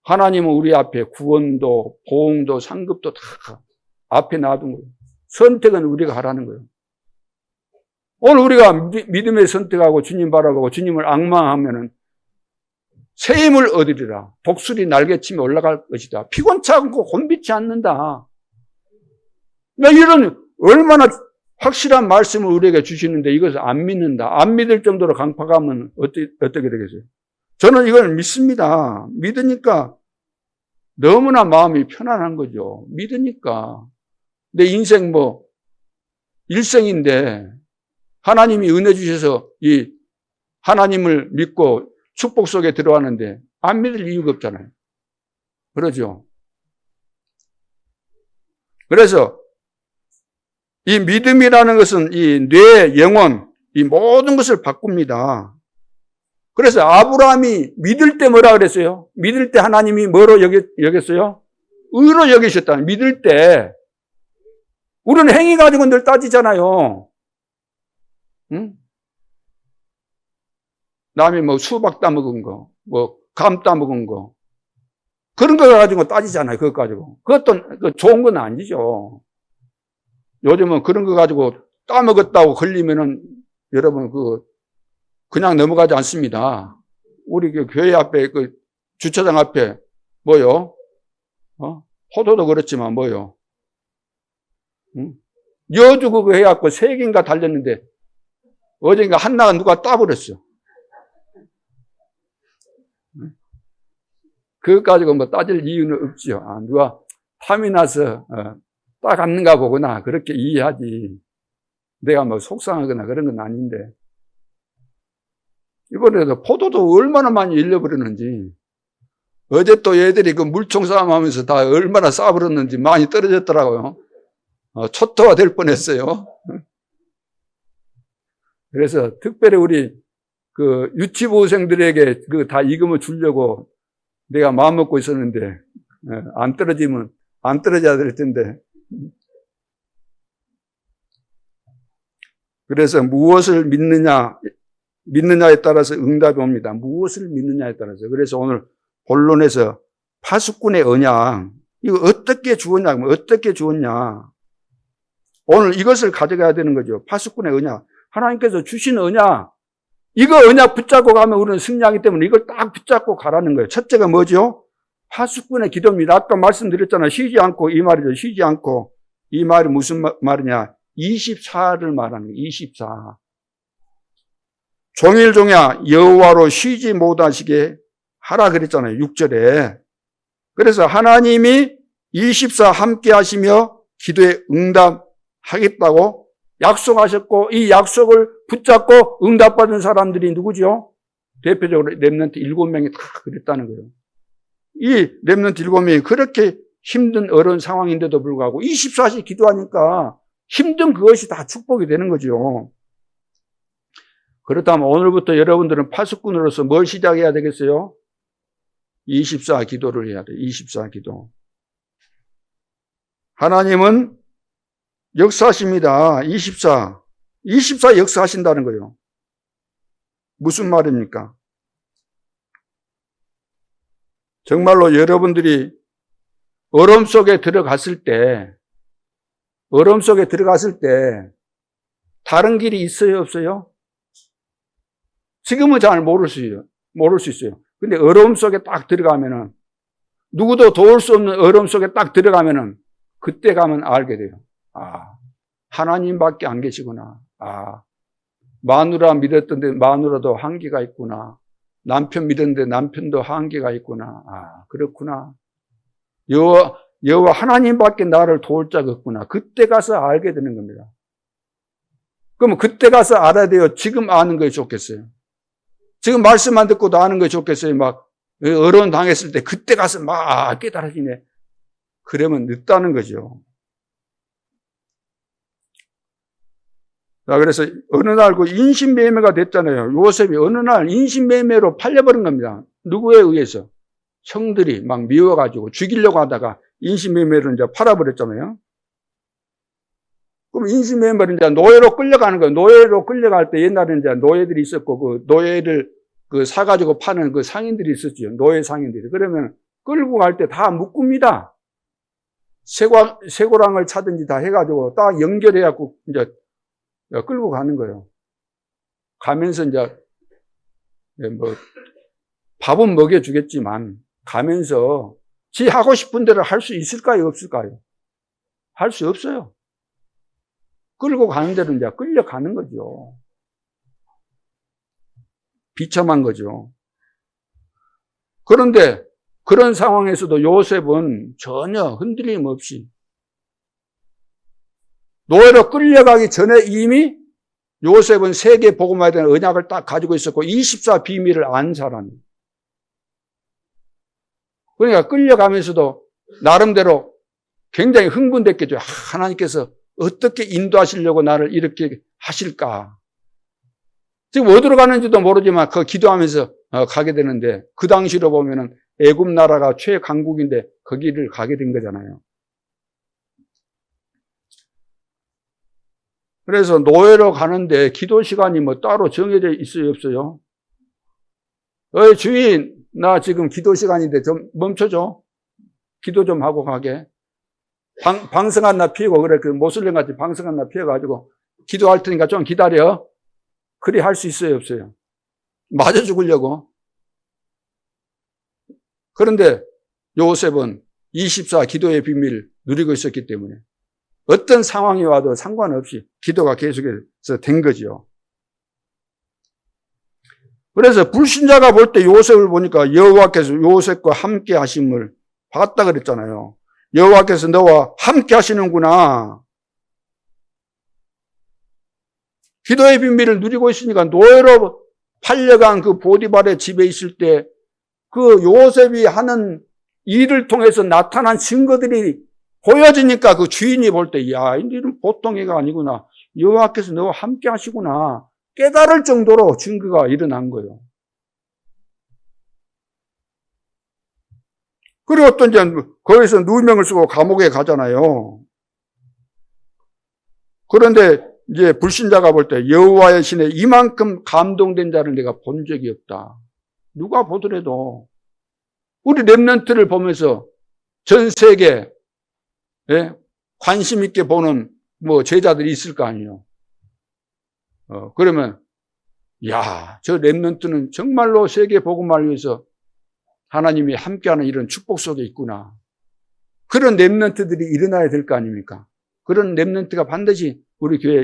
하나님은 우리 앞에 구원도, 보응도, 상급도 다 앞에 놔둔 거예요. 선택은 우리가 하라는 거예요. 오늘 우리가 믿음의 선택하고 주님 바라보고 주님을 악망하면은 새 힘을 얻으리라. 독수리 날개치며 올라갈 것이다. 피곤치 않고 곤비치 않는다. 이런 얼마나 확실한 말씀을 우리에게 주시는데 이것을 안 믿는다. 안 믿을 정도로 강팍하면 어떻게 되겠어요? 저는 이걸 믿습니다. 믿으니까 너무나 마음이 편안한 거죠. 믿으니까. 내 인생 일생인데 하나님이 은혜 주셔서 이 하나님을 믿고 축복 속에 들어왔는데 안 믿을 이유가 없잖아요. 그러죠. 그래서 이 믿음이라는 것은 이 뇌, 영혼, 이 모든 것을 바꿉니다. 그래서 아브라함이 믿을 때 뭐라 그랬어요? 믿을 때 하나님이 뭐로 여겼어요? 의로 여기셨다. 믿을 때. 우리는 행위 가지고 늘 따지잖아요. 응? 남이 수박 따먹은 거, 감 따먹은 거. 그런 거 가지고 따지잖아요. 그것 가지고. 그것도 좋은 건 아니죠. 요즘은 그런 거 가지고 따먹었다고 걸리면은 여러분 그냥 넘어가지 않습니다. 우리 교회 앞에 주차장 앞에 포도도 그렇지만 응? 여주 그거 해갖고 3개인가 달렸는데 어젠가 한나가 누가 따버렸어. 응? 그것 가지고 따질 이유는 없죠. 누가 탐이 나서 따갔는가 보구나. 그렇게 이해하지. 내가 속상하거나 그런 건 아닌데. 이번에도 포도도 얼마나 많이 일려버렸는지. 어제 또 얘들이 물총 싸움 하면서 다 얼마나 쏴버렸는지 많이 떨어졌더라고요. 초토화 될 뻔했어요. 그래서 특별히 우리 유치부생들에게 다 이금을 주려고 내가 마음먹고 있었는데, 안 떨어져야 될 텐데. 그래서 무엇을 믿느냐에 따라서 응답이 옵니다. 무엇을 믿느냐에 따라서. 그래서 오늘 본론에서 파수꾼의 언약, 이거 어떻게 주었냐. 오늘 이것을 가져가야 되는 거죠. 파수꾼의 언약. 하나님께서 주신 언약. 이거 언약 붙잡고 가면 우리는 승리하기 때문에 이걸 딱 붙잡고 가라는 거예요. 첫째가 뭐죠? 파수꾼의 기도입니다. 아까 말씀드렸잖아요. 쉬지 않고 이 말이죠. 쉬지 않고. 이 말이 무슨 말이냐. 24를 말하는 거예요. 24. 종일종야 여호와로 쉬지 못하시게 하라 그랬잖아요. 6절에. 그래서 하나님이 24 함께 하시며 기도에 응답하겠다고 약속하셨고 이 약속을 붙잡고 응답받은 사람들이 누구죠? 대표적으로 렘넌트 7명이 다 그랬다는 거예요. 이 렘넌트 7명이 그렇게 힘든 어려운 상황인데도 불구하고 24시 기도하니까 힘든 그것이 다 축복이 되는 거죠. 그렇다면 오늘부터 여러분들은 파수꾼으로서 뭘 시작해야 되겠어요? 24 기도를 해야 돼요. 24 기도. 하나님은 역사하십니다. 24 역사하신다는 거예요. 무슨 말입니까? 정말로 여러분들이 어려움 속에 들어갔을 때 다른 길이 있어요, 없어요? 지금은 잘 모를 수 있어요. 근데 어려움 속에 딱 들어가면은, 누구도 도울 수 없는 어려움 속에 딱 들어가면은, 그때 가면 알게 돼요. 아, 하나님밖에 안 계시구나. 아, 마누라 믿었던데 마누라도 한계가 있구나. 남편 믿었는데 남편도 한계가 있구나. 아, 그렇구나. 여호와 하나님밖에 나를 도울 자가 없구나. 그때 가서 알게 되는 겁니다. 그러면 그때 가서 알아야 돼요? 지금 아는 것이 좋겠어요? 지금 말씀만 듣고도 아는 것이 좋겠어요? 막 어려움 당했을 때 그때 가서 막 깨달아지네. 그러면 늦다는 거죠. 자, 그래서 어느 날 그 인신매매가 됐잖아요. 요셉이 어느 날 인신매매로 팔려버린 겁니다. 누구에 의해서? 형들이 막 미워가지고 죽이려고 하다가 인신매매로 이제 팔아버렸잖아요. 그럼 인신매매로 이제 노예로 끌려가는 거예요. 노예로 끌려갈 때 옛날에 이제 노예들이 있었고 그 노예를 사가지고 파는 그 상인들이 있었죠. 노예 상인들이. 그러면 끌고 갈 때 다 묶습니다. 쇠고랑을 차든지 다 해가지고 딱 연결해갖고 이제 끌고 가는 거예요. 가면서 이제 뭐 밥은 먹여주겠지만 가면서 지 하고 싶은 대로 할 수 있을까요? 없을까요? 할 수 없어요. 끌고 가는 대로 이제 끌려가는 거죠. 비참한 거죠. 그런데 그런 상황에서도 요셉은 전혀 흔들림 없이 노예로 끌려가기 전에 이미 요셉은 세계 복음화에 대한 언약을 딱 가지고 있었고 24 비밀을 안 사람이에요. 그러니까 끌려가면서도 나름대로 굉장히 흥분됐겠죠. 하나님께서 어떻게 인도하시려고 나를 이렇게 하실까. 지금 어디로 가는지도 모르지만 그 기도하면서 가게 되는데 그 당시로 보면은 애굽 나라가 최강국인데 거기를 가게 된 거잖아요. 그래서 노예로 가는데 기도 시간이 뭐 따로 정해져 있어요, 없어요? 주인, 나 지금 기도 시간인데 좀 멈춰줘. 기도 좀 하고 가게. 방석 하나 피우고, 그래, 그 모슬렘 같이 방석 하나 피워가지고 기도할 테니까 좀 기다려. 그리 할 수 있어요, 없어요? 맞아 죽으려고. 그런데 요셉은 24 기도의 비밀을 누리고 있었기 때문에 어떤 상황이 와도 상관없이 기도가 계속해서 된 거죠. 그래서 불신자가 볼 때 요셉을 보니까 여호와께서 요셉과 함께 하심을 봤다 그랬잖아요. 여호와께서 너와 함께 하시는구나. 기도의 비밀을 누리고 있으니까 노예로 팔려간 그 보디발의 집에 있을 때 그 요셉이 하는 일을 통해서 나타난 증거들이 보여지니까 그 주인이 볼 때, 야, 이 일은 보통 애가 아니구나. 여호와께서 너와 함께 하시구나. 깨달을 정도로 증거가 일어난 거예요. 그리고 또 이제 거기서 누명을 쓰고 감옥에 가잖아요. 그런데 이제 불신자가 볼 때 여호와의 신에 이만큼 감동된 자를 내가 본 적이 없다. 누가 보더라도 우리 렘넌트를 보면서 전 세계 관심 있게 보는 뭐 제자들이 있을 거 아니에요. 그러면 야, 저 렘넌트는 정말로 세계 복음을 위해서 하나님이 함께하는 이런 축복 속에 있구나. 그런 렘넌트들이 일어나야 될 거 아닙니까? 그런 렘넌트가 반드시 우리 교회에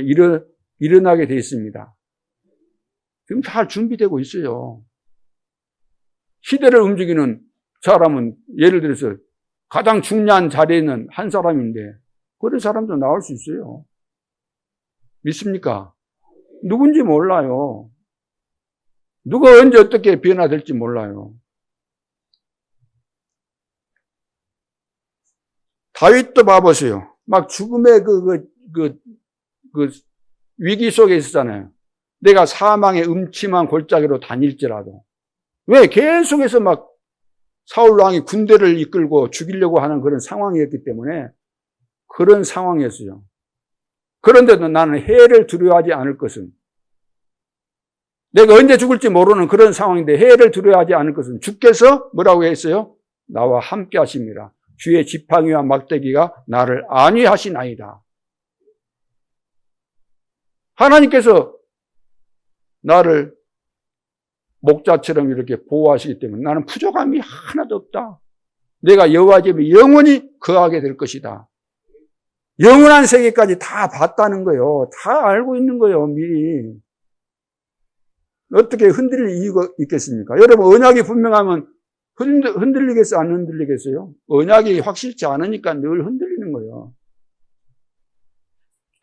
일어나게 되어 있습니다. 지금 잘 준비되고 있어요. 시대를 움직이는 사람은 예를 들어서 가장 중요한 자리에 있는 한 사람인데 그런 사람도 나올 수 있어요. 믿습니까? 누군지 몰라요. 누가 언제 어떻게 변화될지 몰라요. 다윗도 봐보세요. 막 죽음의 위기 속에 있었잖아요. 내가 사망의 음침한 골짜기로 다닐지라도. 왜? 계속해서 막 사울 왕이 군대를 이끌고 죽이려고 하는 그런 상황이었기 때문에 그런 상황이었어요. 그런데도 나는 해를 두려워하지 않을 것은, 내가 언제 죽을지 모르는 그런 상황인데 해를 두려워하지 않을 것은 주께서 뭐라고 했어요? 나와 함께 하심이라. 주의 지팡이와 막대기가 나를 안위하시나이다. 하나님께서 나를 목자처럼 이렇게 보호하시기 때문에 나는 부족함이 하나도 없다. 내가 여호와 집에 영원히 거하게 될 것이다. 영원한 세계까지 다 봤다는 거예요. 다 알고 있는 거예요, 미리. 어떻게 흔들릴 이유가 있겠습니까? 여러분, 언약이 분명하면 흔들리겠어요? 안 흔들리겠어요? 언약이 확실치 않으니까 늘 흔들리는 거예요.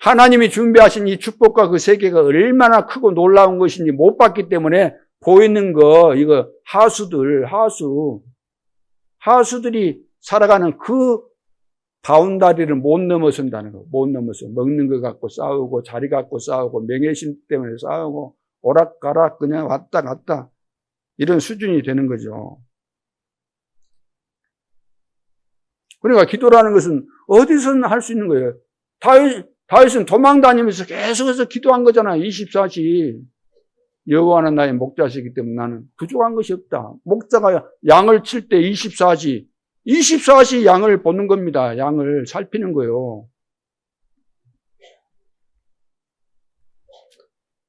하나님이 준비하신 이 축복과 그 세계가 얼마나 크고 놀라운 것인지 못 봤기 때문에 보이는 거, 이거 하수들이 살아가는 그 바운다리를 못 넘어선다는 거. 못 넘어서. 먹는 거 갖고 싸우고, 자리 갖고 싸우고, 명예심 때문에 싸우고, 오락가락 그냥 왔다 갔다. 이런 수준이 되는 거죠. 그러니까 기도라는 것은 어디서나 할 수 있는 거예요. 다윗은 도망 다니면서 계속해서 기도한 거잖아요. 24시. 여호와는 나의 목자시기 때문에 나는 부족한 것이 없다. 목자가 양을 칠 때 24시 양을 보는 겁니다. 양을 살피는 거예요.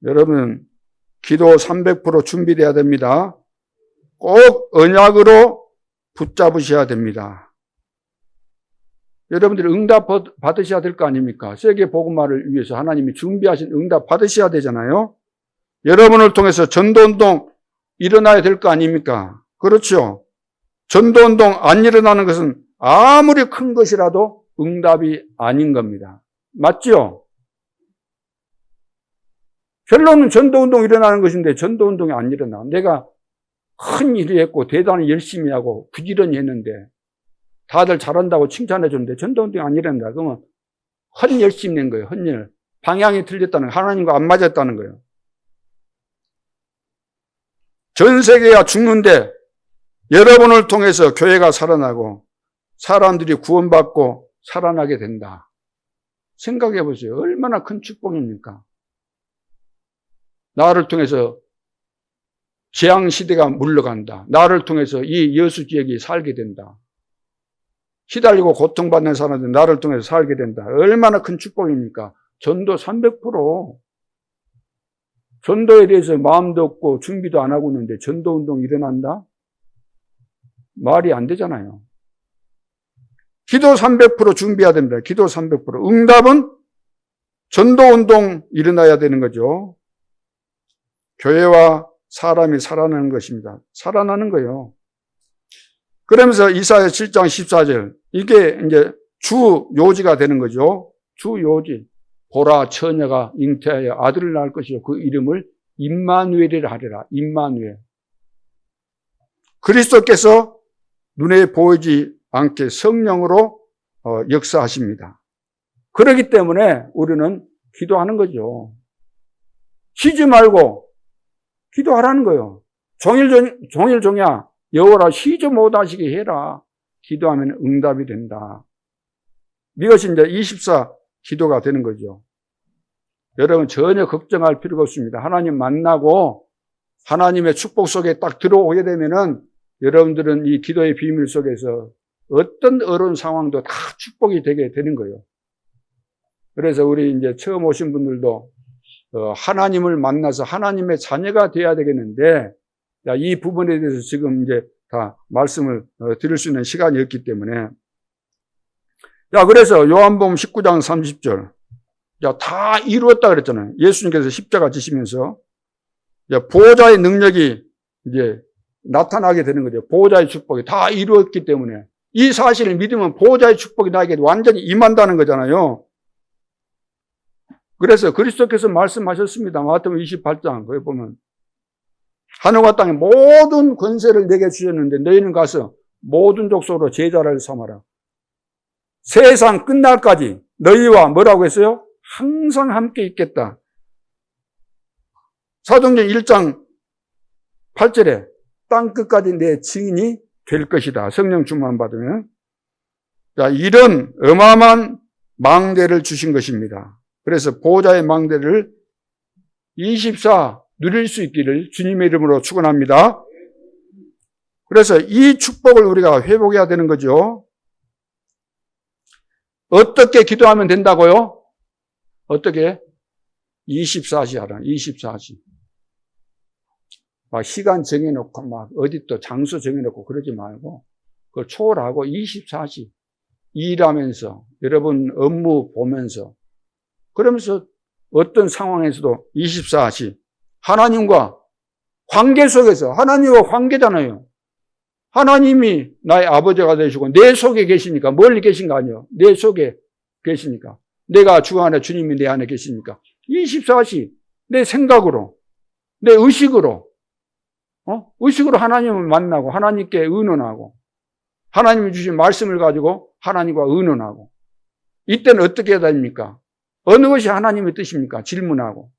여러분, 기도 300% 준비돼야 됩니다. 꼭 언약으로 붙잡으셔야 됩니다. 여러분들이 응답 받으셔야 될 거 아닙니까? 세계 복음화를 위해서 하나님이 준비하신 응답 받으셔야 되잖아요. 여러분을 통해서 전도운동 일어나야 될 거 아닙니까? 그렇죠. 전도운동 안 일어나는 것은 아무리 큰 것이라도 응답이 아닌 겁니다. 맞죠? 결론은 전도운동 일어나는 것인데 전도운동이 안 일어나. 내가 큰 일을 했고 대단히 열심히 하고 부지런히 했는데 다들 잘한다고 칭찬해 줬는데 전도운동이 안 일어난다. 그러면 헛열심히 낸 거예요. 헛열. 방향이 틀렸다는 거예요. 하나님과 안 맞았다는 거예요. 전 세계가 죽는데 여러분을 통해서 교회가 살아나고 사람들이 구원받고 살아나게 된다. 생각해 보세요. 얼마나 큰 축복입니까? 나를 통해서 재앙시대가 물러간다. 나를 통해서 이 여수 지역이 살게 된다. 시달리고 고통받는 사람들 나를 통해서 살게 된다. 얼마나 큰 축복입니까? 전도 300%. 전도에 대해서 마음도 없고 준비도 안 하고 있는데 전도운동 일어난다? 말이 안 되잖아요. 기도 300% 준비해야 됩니다. 기도 300%. 응답은 전도운동 일어나야 되는 거죠. 교회와 사람이 살아나는 것입니다. 살아나는 거예요. 그러면서 이사야 7장 14절. 이게 이제 주 요지가 되는 거죠. 주 요지. 보라 처녀가 잉태하여 아들을 낳을 것이요 그 이름을 임마누엘이라 하리라. 임마누엘. 그리스도께서 눈에 보이지 않게 성령으로 역사하십니다. 그렇기 때문에 우리는 기도하는 거죠. 쉬지 말고 기도하라는 거예요. 종일종야 여호와라 쉬지 못하시게 해라. 기도하면 응답이 된다. 이것이 이제 24 기도가 되는 거죠. 여러분 전혀 걱정할 필요가 없습니다. 하나님 만나고 하나님의 축복 속에 딱 들어오게 되면은 여러분들은 이 기도의 비밀 속에서 어떤 어려운 상황도 다 축복이 되게 되는 거예요. 그래서 우리 이제 처음 오신 분들도 하나님을 만나서 하나님의 자녀가 돼야 되겠는데 이 부분에 대해서 지금 이제 다 말씀을 드릴 수 있는 시간이었기 때문에 그래서 요한복음 19장 30절 다 이루었다 그랬잖아요. 예수님께서 십자가 지시면서 보호자의 능력이 이제 나타나게 되는 거죠. 보호자의 축복이 다 이루었기 때문에 이 사실을 믿으면 보호자의 축복이 나에게 완전히 임한다는 거잖아요. 그래서 그리스도께서 말씀하셨습니다. 마태복음 28장 거기 보면 하늘과 땅의 모든 권세를 내게 주셨는데 너희는 가서 모든 족속으로 제자를 삼아라. 세상 끝날까지 너희와 뭐라고 했어요? 항상 함께 있겠다. 사도행전 1장 8절에 땅 끝까지 내 증인이 될 것이다. 성령 충만 받으면. 자, 이런 어마어마한 망대를 주신 것입니다. 그래서 보호자의 망대를 24 누릴 수 있기를 주님의 이름으로 축원합니다. 그래서 이 축복을 우리가 회복해야 되는 거죠. 어떻게 기도하면 된다고요? 어떻게? 24시 하라. 24시. 막 시간 정해놓고 막 어디 또 장소 정해놓고 그러지 말고 그걸 초월하고 24시 일하면서 여러분 업무 보면서 그러면서 어떤 상황에서도 24시 하나님과 관계 속에서 하나님과 관계잖아요. 하나님이 나의 아버지가 되시고 내 속에 계시니까 멀리 계신 거 아니에요. 내 속에 계시니까 내가 주 안에 주님이 내 안에 계시니까 24시 내 생각으로 내 의식으로 의식으로 하나님을 만나고 하나님께 의논하고 하나님이 주신 말씀을 가지고 하나님과 의논하고 이때는 어떻게 해야 됩니까? 어느 것이 하나님의 뜻입니까? 질문하고.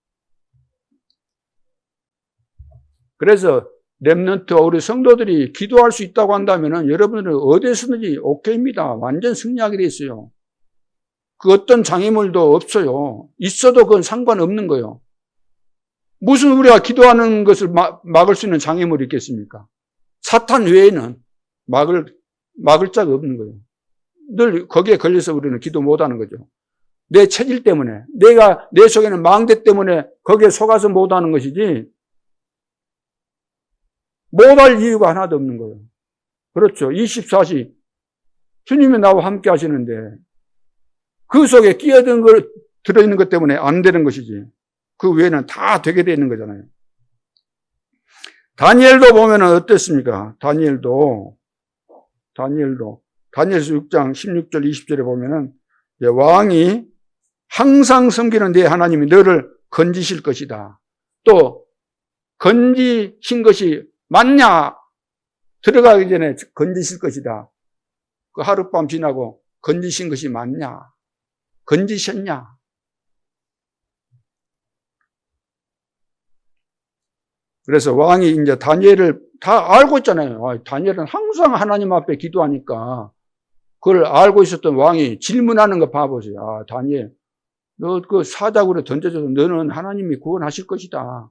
그래서 렘넌트와 우리 성도들이 기도할 수 있다고 한다면 여러분들은 어디서든지 오케이입니다. 완전 승리하게 돼 있어요. 그 어떤 장애물도 없어요. 있어도 그건 상관없는 거예요. 무슨 우리가 기도하는 것을 막을 수 있는 장애물이 있겠습니까? 사탄 외에는 막을 자가 없는 거예요. 늘 거기에 걸려서 우리는 기도 못하는 거죠. 내 체질 때문에, 내 속에는 망대 때문에 거기에 속아서 못하는 것이지 못할 이유가 하나도 없는 거예요. 그렇죠. 24시 주님이 나와 함께 하시는데 그 속에 들어있는 것 때문에 안 되는 것이지 그 외에는 다 되게 되어 있는 거잖아요. 다니엘도 보면 어땠습니까? 다니엘서 6장 16절 20절에 보면은 왕이 항상 섬기는 네 하나님이 너를 건지실 것이다. 또 건지신 것이 맞냐? 들어가기 전에 건지실 것이다. 그 하룻밤 지나고 건지신 것이 맞냐? 건지셨냐? 그래서 왕이 이제 다니엘을 다 알고 있잖아요. 다니엘은 항상 하나님 앞에 기도하니까 그걸 알고 있었던 왕이 질문하는 거 봐보세요. 다니엘, 너 그 사자굴에 던져져서 너는 하나님이 구원하실 것이다.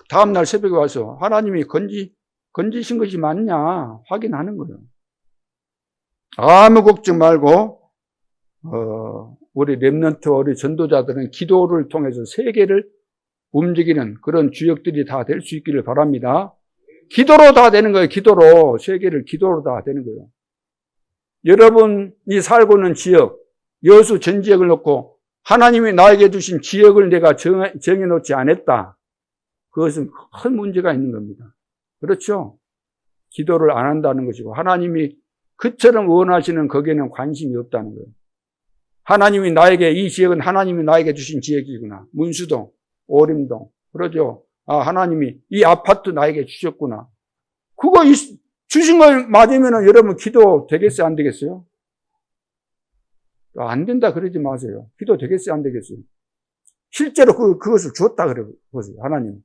다음날 새벽에 와서 하나님이 건지신 것이 맞냐 확인하는 거예요. 아무 걱정 말고 우리 렘넌트와 우리 전도자들은 기도를 통해서 세계를 움직이는 그런 주역들이 다 될 수 있기를 바랍니다. 기도로 다 되는 거예요. 기도로. 세계를 기도로 다 되는 거예요. 여러분이 살고 있는 지역, 여수 전 지역을 놓고 하나님이 나에게 주신 지역을 내가 정해놓지 않았다. 그것은 큰 문제가 있는 겁니다. 그렇죠? 기도를 안 한다는 것이고 하나님이 그처럼 원하시는 거기에는 관심이 없다는 거예요. 하나님이 나에게 이 지역은 하나님이 나에게 주신 지역이구나. 문수동, 오림동. 그러죠. 하나님이 이 아파트 나에게 주셨구나. 그거 주신 걸 맞으면 여러분 기도 되겠어요? 안 되겠어요? 안 된다 그러지 마세요. 기도 되겠어요? 안 되겠어요? 실제로 그것을 주었다 그래 보세요. 하나님.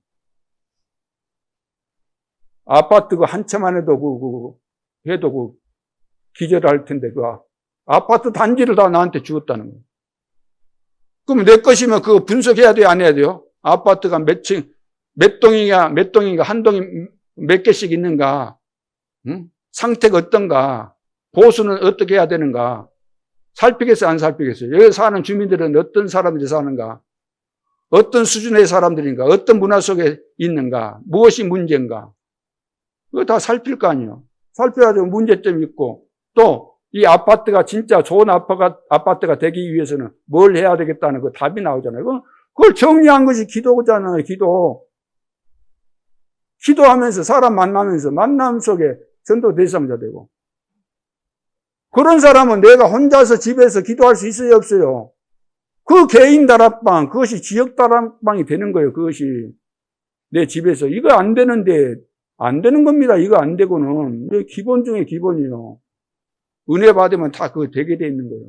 아파트 한 채만 해도 해도 기절할 텐데 아파트 단지를 다 나한테 주었다는 거예요. 그럼 내 것이면 그거 분석해야 돼요? 안 해야 돼요? 아파트가 몇 동인가 한 동이 몇 개씩 있는가? 응? 상태가 어떤가? 보수는 어떻게 해야 되는가? 살피겠어요? 안 살피겠어요? 여기 사는 주민들은 어떤 사람들이 사는가? 어떤 수준의 사람들인가? 어떤 문화 속에 있는가? 무엇이 문제인가? 그거 다 살필 거 아니에요. 살펴야죠. 문제점이 있고 또 이 아파트가 진짜 좋은 아파트가 되기 위해서는 뭘 해야 되겠다는 그 답이 나오잖아요. 그걸 정리한 것이 기도잖아요. 기도하면서 사람 만나면서 만남 속에 전도 대상자 되고 그런 사람은 내가 혼자서 집에서 기도할 수 있어요? 없어요? 그 개인 다락방, 그것이 지역 다락방이 되는 거예요. 그것이 내 집에서. 이거 안 되는데, 안 되는 겁니다. 이거 안 되고는. 이게 기본 중에 기본이요. 은혜 받으면 다 그거 되게 돼 있는 거예요.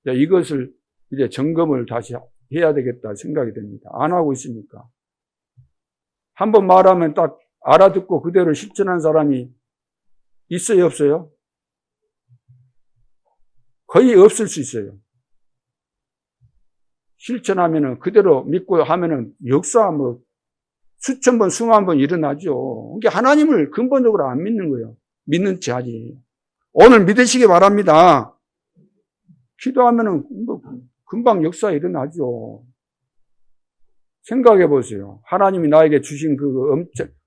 자, 이것을 이제 점검을 다시 해야 되겠다 생각이 됩니다. 안 하고 있으니까. 한번 말하면 딱 알아듣고 그대로 실천한 사람이 있어요, 없어요? 거의 없을 수 있어요. 실천하면은, 그대로 믿고 하면은 역사 수천 번, 수만 번 일어나죠. 이게 하나님을 근본적으로 안 믿는 거예요. 믿는 체 하지. 오늘 믿으시기 바랍니다. 기도하면은 금방 역사 일어나죠. 생각해 보세요. 하나님이 나에게 주신 그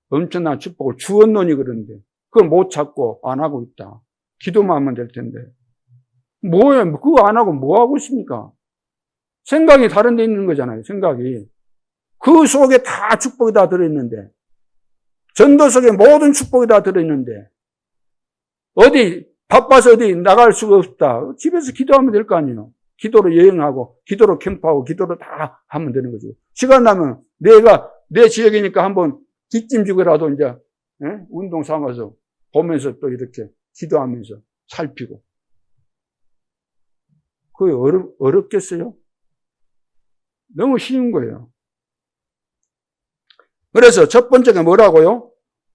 엄청난 축복을 주었노니 그런데 그걸 못 찾고 안 하고 있다. 기도만 하면 될 텐데. 뭐예요? 그거 안 하고 뭐 하고 있습니까? 생각이 다른 데 있는 거잖아요. 생각이. 그 속에 다 축복이 다 들어있는데, 전도 속에 모든 축복이 다 들어있는데, 바빠서 어디 나갈 수가 없다. 집에서 기도하면 될 거 아니에요. 기도로 여행하고, 기도로 캠프하고, 기도로 다 하면 되는 거죠. 시간 나면 내가 내 지역이니까 한번 뒷짐지고라도 이제, 운동 삼아서 보면서 또 이렇게 기도하면서 살피고. 그게 어렵겠어요? 너무 쉬운 거예요. 그래서 첫 번째가 뭐라고요?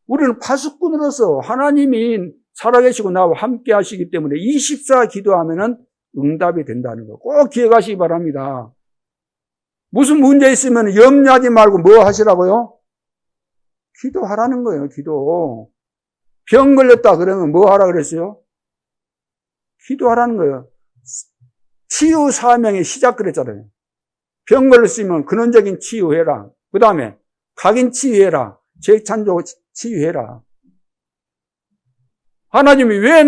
우리는 파수꾼으로서 하나님이 살아계시고 나와 함께 하시기 때문에 24 기도하면은 응답이 된다는 거 꼭 기억하시기 바랍니다. 무슨 문제 있으면 염려하지 말고 뭐 하시라고요? 기도하라는 거예요, 기도. 병 걸렸다 그러면 뭐 하라 그랬어요? 기도하라는 거예요. 치유 사명의 시작 그랬잖아요. 병 걸렸으면 근원적인 치유해라. 그 다음에 각인 치유해라. 재창조 치유해라. 하나님이 왜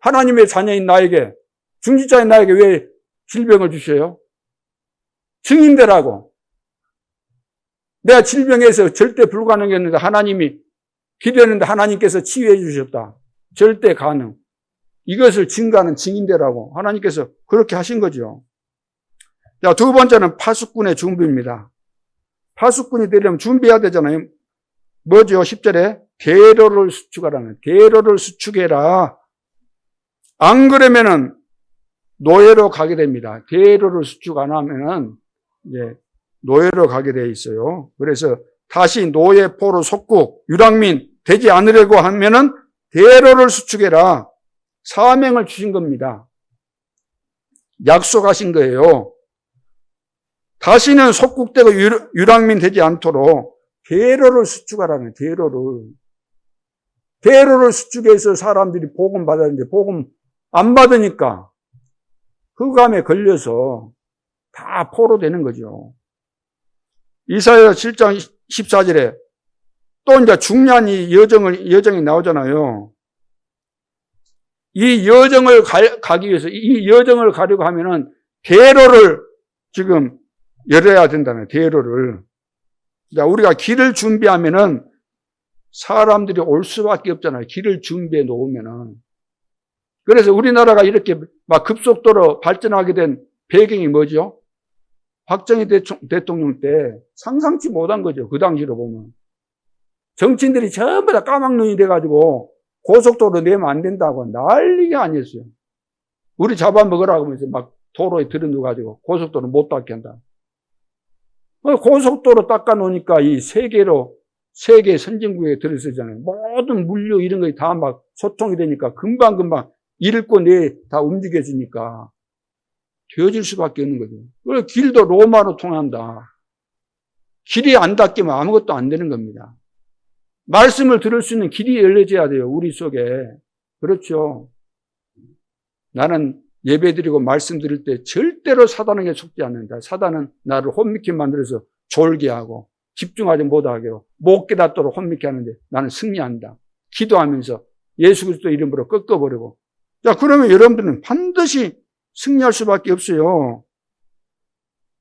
하나님의 자녀인 나에게, 중지자인 나에게 왜 질병을 주셔요? 증인되라고. 내가 질병에서 절대 불가능했는데 하나님이 기도했는데 하나님께서 치유해 주셨다. 절대 가능. 이것을 증거하는 증인되라고 하나님께서 그렇게 하신 거죠. 자, 두 번째는 파수꾼의 준비입니다. 파수꾼이 되려면 준비해야 되잖아요. 뭐죠? 10절에 대로를 수축하라는, 대로를 수축해라. 안 그러면은 노예로 가게 됩니다. 대로를 수축 안 하면은 이제 노예로 가게 돼 있어요. 그래서 다시 노예 포로 속국 유랑민 되지 않으려고 하면은 대로를 수축해라. 사명을 주신 겁니다. 약속하신 거예요. 다시는 속국되고 유랑민 되지 않도록 대로를 수축하라는, 대로를 수축해서 사람들이 복음 받았는데 복음 안 받으니까 흑암에 걸려서 다 포로 되는 거죠. 이사야 7장 14절에 또 이제 중요한 여정이 나오잖아요. 이 여정을 가기 위해서, 이 여정을 가려고 하면은 대로를 지금 열어야 된다는, 대로를. 자, 우리가 길을 준비하면은 사람들이 올 수밖에 없잖아요. 길을 준비해 놓으면은. 그래서 우리나라가 이렇게 막 급속도로 발전하게 된 배경이 뭐죠? 박정희 대통령 때 상상치 못한 거죠. 그 당시로 보면. 정치인들이 전부 다 까막눈이 돼가지고 고속도로 내면 안 된다고 난리가 아니었어요. 우리 잡아먹으라고 하면서 막 도로에 들여놓아가지고 고속도로 못 닦게 한다. 고속도로 닦아놓으니까 이 세계 선진국에 들어서잖아요. 모든 물류 이런 거 다 막 소통이 되니까 금방금방 읽고 내 다 움직여지니까 되어질 수밖에 없는 거죠. 그래서 길도 로마로 통한다. 길이 안 닦이면 아무것도 안 되는 겁니다. 말씀을 들을 수 있는 길이 열려져야 돼요. 우리 속에. 그렇죠. 나는 예배드리고 말씀 드릴 때 절대로 사단에게 속지 않는다. 사단은 나를 혼미케 만들어서 졸게 하고 집중하지 못하게 하고 못 깨닫도록 혼미케 하는데 나는 승리한다. 기도하면서 예수 그리스도 이름으로 꺾어버리고. 자, 그러면 여러분들은 반드시 승리할 수밖에 없어요.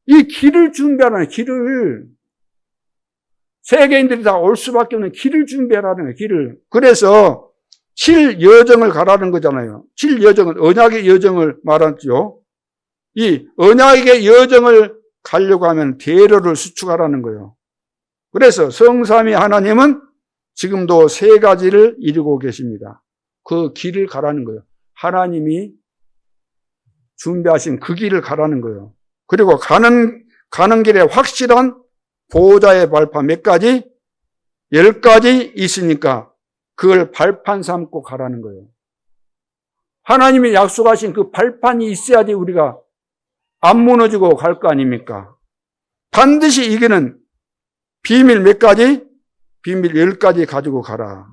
이 길을 준비하라는, 길을. 세계인들이 다 올 수밖에 없는 길을 준비하라는 거예요, 길을. 그래서 7여정을 가라는 거잖아요. 7여정은 언약의 여정을 말하죠. 이 언약의 여정을 가려고 하면 대로를 수축하라는 거예요. 그래서 성삼위 하나님은 지금도 세 가지를 이루고 계십니다. 그 길을 가라는 거예요. 하나님이 준비하신 그 길을 가라는 거예요. 그리고 가는 길에 확실한 보호자의 발판 몇 가지? 10가지 있으니까 그걸 발판 삼고 가라는 거예요. 하나님이 약속하신 그 발판이 있어야지 우리가 안 무너지고 갈 거 아닙니까? 반드시 이기는 비밀 몇 가지? 비밀 10가지 가지고 가라.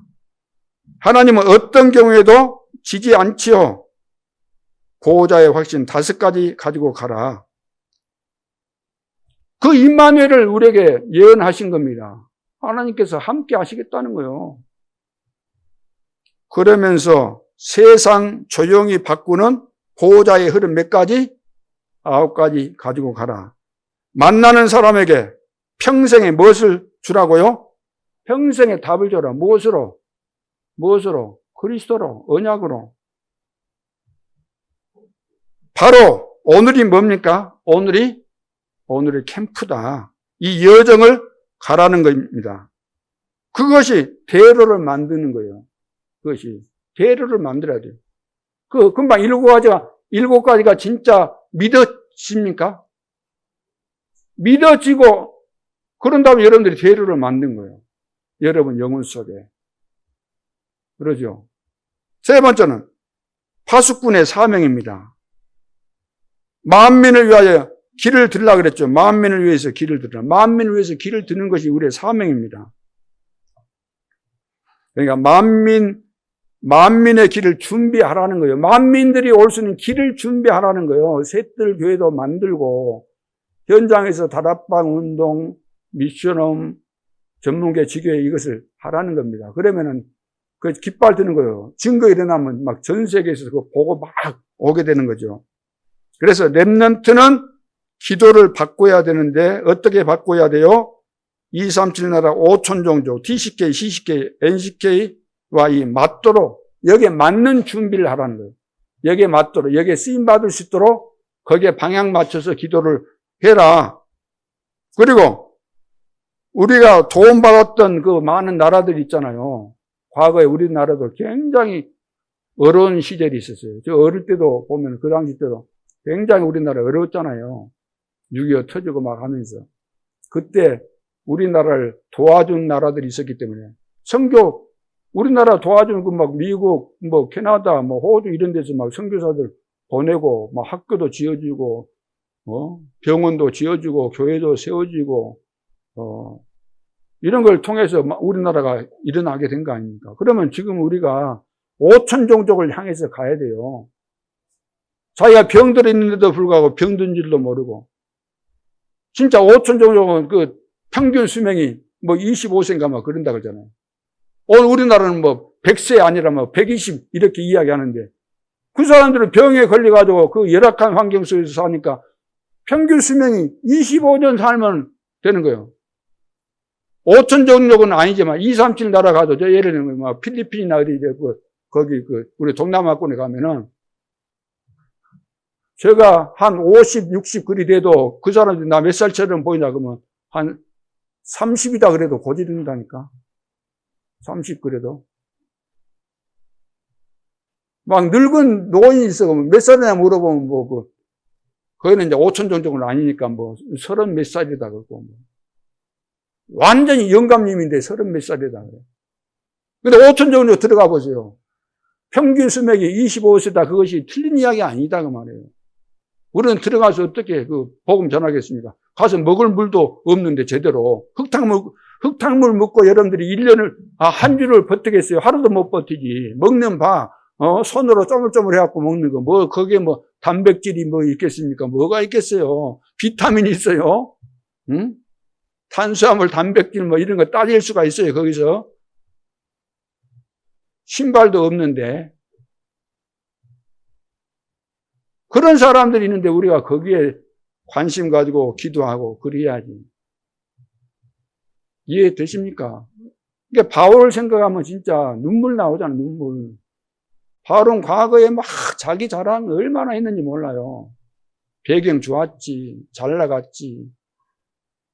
하나님은 어떤 경우에도 지지 않지요. 보호자의 확신 5가지 가지고 가라. 그 임마누엘을 우리에게 예언하신 겁니다. 하나님께서 함께 하시겠다는 거예요. 그러면서 세상 조용히 바꾸는 보호자의 흐름 몇 가지? 9가지 가지고 가라. 만나는 사람에게 평생에 무엇을 주라고요? 평생에 답을 줘라. 무엇으로? 무엇으로? 그리스도로, 언약으로. 바로 오늘이 뭡니까? 오늘이 캠프다. 이 여정을 가라는 겁니다. 그것이 대로를 만드는 거예요. 그것이 대로를 만들어야 돼요. 그 금방 7가지가 진짜 믿어집니까? 믿어지고 그런 다음에 여러분들이 대로를 만든 거예요. 여러분 영혼 속에. 그러죠. 세 번째는 파수꾼의 사명입니다. 만민을 위하여 길을 들라 그랬죠. 만민을 위해서 길을 들라. 만민을 위해서 길을 드는 것이 우리의 사명입니다. 그러니까 만민의 길을 준비하라는 거예요. 만민들이 올 수 있는 길을 준비하라는 거예요. 셋들 교회도 만들고 현장에서 다락방 운동, 미션홈, 전문계 지교회 이것을 하라는 겁니다. 그러면은 그 깃발 드는 거예요. 증거 일어나면 막 전 세계에서 그거 보고 막 오게 되는 거죠. 그래서 렘넌트는 기도를 바꿔야 되는데 어떻게 바꿔야 돼요? 237 나라 5천 종족, TCK, CCK, NCK와 이 맞도록 여기에 맞는 준비를 하라는 거예요. 여기에 맞도록, 여기에 쓰임받을 수 있도록 거기에 방향 맞춰서 기도를 해라. 그리고 우리가 도움받았던 그 많은 나라들 있잖아요. 과거에 우리나라도 굉장히 어려운 시절이 있었어요. 저 어릴 때도 보면 그 당시 때도 굉장히 우리나라 어려웠잖아요. 6.25 터지고 막 하면서. 그때 우리나라를 도와준 나라들이 있었기 때문에 선교, 우리나라 도와준 그 막 미국, 뭐 캐나다, 뭐 호주 이런 데서 막 선교사들 보내고 막 학교도 지어주고, 병원도 지어주고, 교회도 세워지고, 이런 걸 통해서 우리나라가 일어나게 된 거 아닙니까? 그러면 지금 우리가 5천 종족을 향해서 가야 돼요. 자기가 병들어 있는데도 불구하고 병든 줄도 모르고. 진짜 5천 종족은 그 평균 수명이 뭐 25세인가 막 그런다 그러잖아요. 오늘 우리나라는 뭐 100세 아니라 뭐 120 이렇게 이야기하는데 그 사람들은 병에 걸려가지고 그 열악한 환경 속에서 사니까 평균 수명이 25년 살면 되는 거예요. 5천 종족은 아니지만 237 나라 가도 저 예를 들면 뭐 필리핀이나 어디 거기 우리 동남아권에 가면은 제가 한 50, 60 그리 돼도 그 사람들이 나 몇 살처럼 보이나 그러면 한 30이다 그래도 고지른다니까. 30 그래도. 막 늙은 노인이 있어. 몇 살이냐 물어보면 거기는 이제 5천 종족은 아니니까 30 몇 살이다 그러고 완전히 영감님인데 30 몇 살이다 그래. 근데 5천 종족 들어가 보세요. 평균 수명이 25세다. 그것이 틀린 이야기 아니다 그 말이에요. 우리는 들어가서 어떻게 그 복음 전하겠습니까? 가서 먹을 물도 없는데 제대로 흙탕물 먹고 여러분들이 1년을 한 주를 버티겠어요? 하루도 못 버티지. 먹는 밥 손으로 쪼물쪼물 해갖고 먹는 거 거기에 단백질이 있겠습니까? 뭐가 있겠어요? 비타민이 있어요. 응? 탄수화물, 단백질 이런 거 따질 수가 있어요. 거기서 신발도 없는데 그런 사람들이 있는데 우리가 거기에 관심 가지고 기도하고 그래야지. 이해되십니까? 그러니까 바울을 생각하면 진짜 눈물 나오잖아, 눈물. 바울은 과거에 막 자기 자랑 얼마나 했는지 몰라요. 배경 좋았지. 잘 나갔지.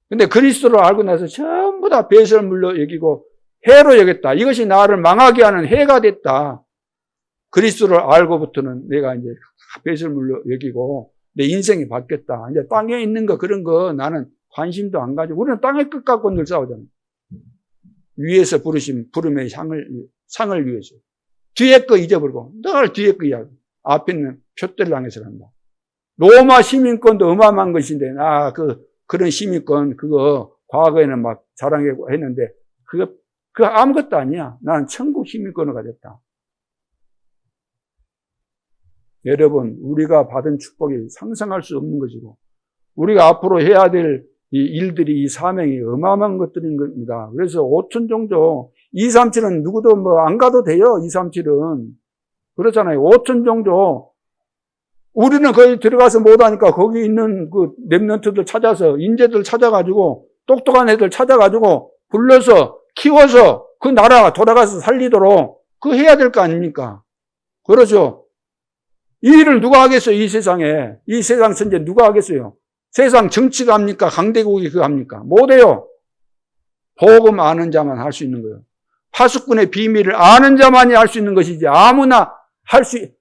근데 그리스도를 알고 나서 전부 다 배설물로 여기고 해로 여겼다. 이것이 나를 망하게 하는 해가 됐다. 그리스도를 알고부터는 내가 이제 배설물로 여기고 내 인생이 바뀌었다. 이제 땅에 있는 거 그런 거 나는 관심도 안 가지고 우리는 땅의 끝 갖고 늘 싸우잖아요. 위에서 부르신 부름의 상을 위해서. 뒤에 거 잊어버리고 늘 뒤에 거 이야기. 앞에 있는 표대를 향해서 간다. 로마 시민권도 어마어마한 것인데 그런 시민권 그거 과거에는 막 자랑하고 했는데 그거 아무것도 아니야. 나는 천국 시민권을 가졌다. 여러분, 우리가 받은 축복이 상상할 수 없는 것이고, 우리가 앞으로 해야 될 이 일들이, 이 사명이 어마어마한 것들인 겁니다. 그래서 5천 종족, 237은 누구도 뭐 안 가도 돼요, 237은. 그렇잖아요. 5천 종족. 우리는 거기 들어가서 못하니까 거기 있는 그 랩런트들 찾아서, 인재들 찾아가지고, 똑똑한 애들 찾아가지고, 불러서, 키워서 그 나라 돌아가서 살리도록 그 해야 될 거 아닙니까? 그렇죠. 이 일을 누가 하겠어요? 이 세상에. 이 세상 선제 누가 하겠어요? 세상 정치가 합니까? 강대국이 그거 합니까? 못해요. 복음 아는 자만 할 수 있는 거예요. 파수꾼의 비밀을 아는 자만이 할 수 있는 것이지 아무나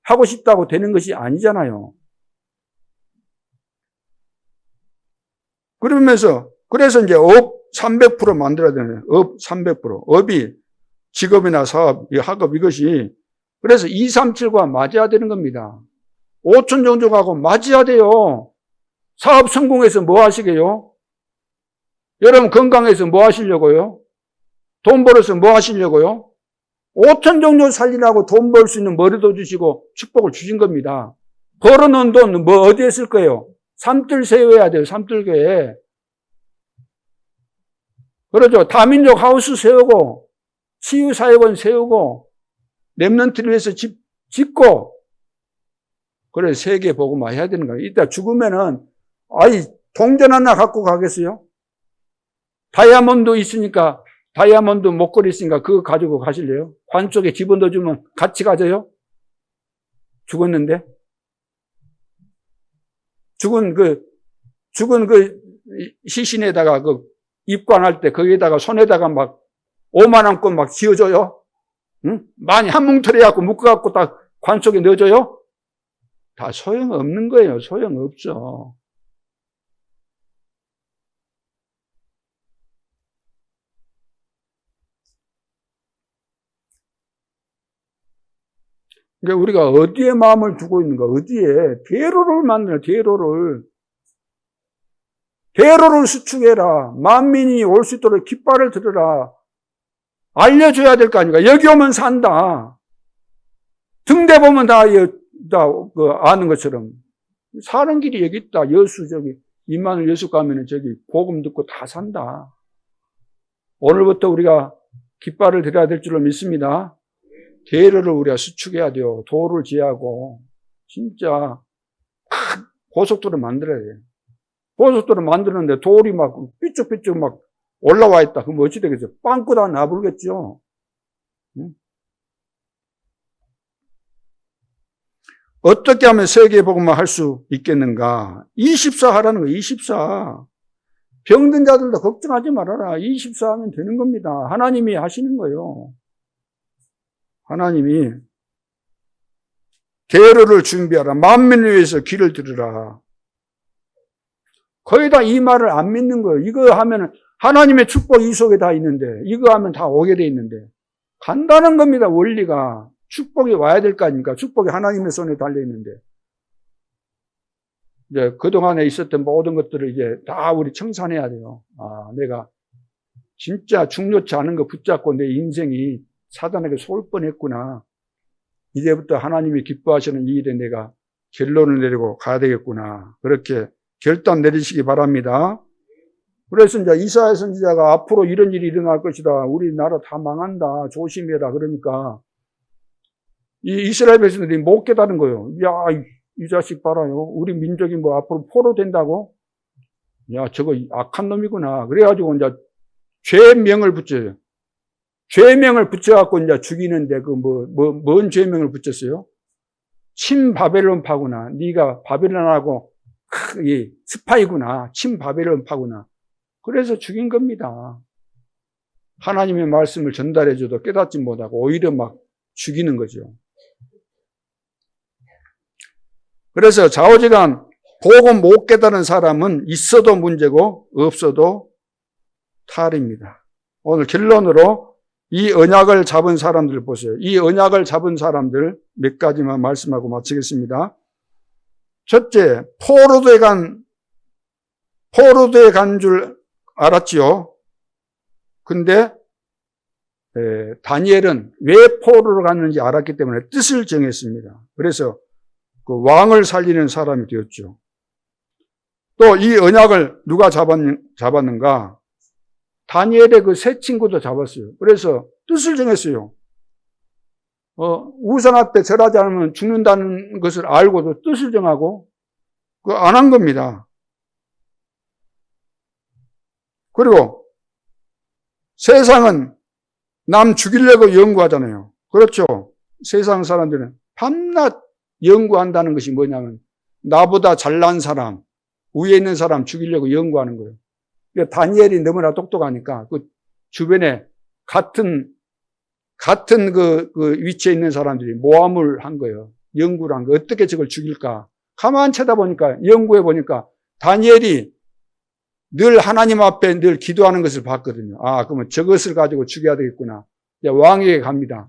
하고 싶다고 되는 것이 아니잖아요. 그래서 이제 업 300% 만들어야 되는 거예요. 업 300%. 업이 직업이나 사업, 학업 이것이 그래서 237과 맞아야 되는 겁니다. 5천 종족하고 맞아야 돼요. 사업 성공해서 뭐 하시게요? 여러분 건강해서 뭐 하시려고요? 돈 벌어서 뭐 하시려고요? 5천 종족 살리라고 돈 벌 수 있는 머리도 주시고 축복을 주신 겁니다. 벌어놓은 돈 뭐 어디에 쓸 거예요? 삼뜰 세워야 돼요. 삼뜰교회. 그러죠. 다민족 하우스 세우고 치유사역원 세우고 랩런트를 위해서 짓고 그래 세계 복음화 해야 되는 거예요. 이따 죽으면은 동전 하나 갖고 가겠어요? 다이아몬드 있으니까 다이아몬드 목걸이 있으니까 그거 가지고 가실래요? 관 속에 집어넣어주면 같이 가져요? 죽었는데? 죽은 시신에다가 입관할 때 거기에다가 손에다가 막 5만 원권 막 지어줘요? 응? 많이 한 뭉텅이 갖고 묶어갖고 딱 관 속에 넣어줘요? 다 소용없는 거예요. 소용없어. 그러니까 우리가 어디에 마음을 두고 있는가? 어디에? 대로를 만들어, 대로를 수축해라. 만민이 올 수 있도록 깃발을 들어라. 알려줘야 될 거 아닙니까? 여기 오면 산다. 등대 보면 다 아는 것처럼. 사는 길이 여기 있다. 임마누엘 여수 가면은 복음 듣고 다 산다. 오늘부터 우리가 깃발을 들어야 될 줄로 믿습니다. 대로를 우리가 수축해야 돼요. 도를 지하고. 진짜 고속도로 만들어야 돼요. 고속도로 만드는데 돌이 막 삐쭉삐쭉 막 올라와 있다. 그럼 어찌 되겠어요? 빵꾸 다 나불겠죠. 응? 어떻게 하면 세계 복음화 할 수 있겠는가? 24 하라는 거예요. 24. 병든 자들도 걱정하지 말아라. 24 하면 되는 겁니다. 하나님이 하시는 거예요. 하나님이 대로를 준비하라. 만민을 위해서 길을 들으라. 거의 다 이 말을 안 믿는 거예요. 이거 하면 하나님의 축복 이 속에 다 있는데 이거 하면 다 오게 돼 있는데 간단한 겁니다. 원리가. 축복이 와야 될 거 아닙니까? 축복이 하나님의 손에 달려 있는데 이제 그동안에 있었던 모든 것들을 이제 다 우리 청산해야 돼요. 내가 진짜 중요치 않은 거 붙잡고 내 인생이 사단에게 쏠 뻔했구나. 이제부터 하나님이 기뻐하시는 이 일에 내가 결론을 내리고 가야 되겠구나. 그렇게 결단 내리시기 바랍니다. 그래서 이제 이사야 선지자가 앞으로 이런 일이 일어날 것이다. 우리나라 다 망한다. 조심해라. 그러니까 이 이스라엘 백성들이 못 깨달은 거예요. 야, 이 자식 봐라요. 우리 민족이 뭐 앞으로 포로된다고? 야, 저거 악한 놈이구나. 그래가지고 이제 죄명을 붙여요. 죄명을 붙여갖고 이제 죽이는데 뭔 죄명을 붙였어요? 친바벨론파구나. 네가 바벨론하고 이 스파이구나, 친바벨론파구나. 그래서 죽인 겁니다. 하나님의 말씀을 전달해줘도 깨닫지 못하고 오히려 막 죽이는 거죠. 그래서 좌우지간 복음 못 깨달은 사람은 있어도 문제고 없어도 탈입니다. 오늘 결론으로 이 언약을 잡은 사람들 보세요. 이 언약을 잡은 사람들 몇 가지만 말씀하고 마치겠습니다. 첫째, 포로도에 간 줄 알았지요. 근데 다니엘은 왜 포로로 갔는지 알았기 때문에 뜻을 정했습니다. 그래서 그 왕을 살리는 사람이 되었죠. 또 이 언약을 누가 잡았는가? 다니엘의 그 세 친구도 잡았어요. 그래서 뜻을 정했어요. 우상 앞에 절하지 않으면 죽는다는 것을 알고도 뜻을 정하고 안 한 겁니다. 그리고 세상은 남 죽이려고 연구하잖아요. 그렇죠. 세상 사람들은 밤낮 연구한다는 것이 뭐냐면 나보다 잘난 사람, 위에 있는 사람 죽이려고 연구하는 거예요. 그러니까 다니엘이 너무나 똑똑하니까 그 주변에 같은 그 위치에 있는 사람들이 모함을 한 거예요. 연구를 한 거예요. 어떻게 저걸 죽일까? 가만 쳐다보니까, 연구해 보니까 다니엘이 늘 하나님 앞에 늘 기도하는 것을 봤거든요. 아, 그러면 저것을 가지고 죽여야 되겠구나. 이제 왕에게 갑니다.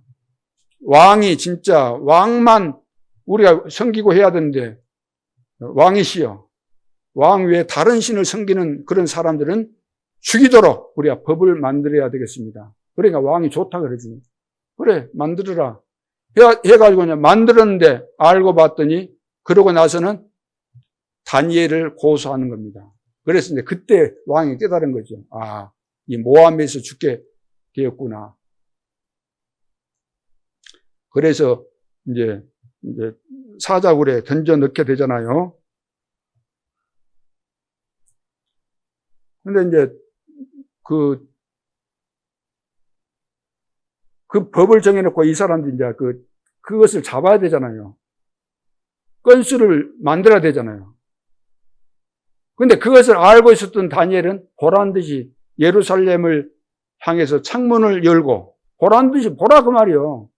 왕이 진짜 왕만 우리가 섬기고 해야 되는데 왕이시여. 왕 외에 다른 신을 섬기는 그런 사람들은 죽이도록 우리가 법을 만들어야 되겠습니다. 그러니까 왕이 좋다 그러지. 그래, 만들어라. 해가지고 그냥 만들었는데 알고 봤더니 그러고 나서는 다니엘을 고소하는 겁니다. 그래서 이제 그때 왕이 깨달은 거죠. 아, 이 모함에서 죽게 되었구나. 그래서 이제 사자굴에 던져 넣게 되잖아요. 근데 이제 그 법을 정해놓고 이 사람들이 이제 그것을 잡아야 되잖아요. 건수를 만들어야 되잖아요. 근데 그것을 알고 있었던 다니엘은 보란 듯이 예루살렘을 향해서 창문을 열고 보란 듯이 보라 그 말이요.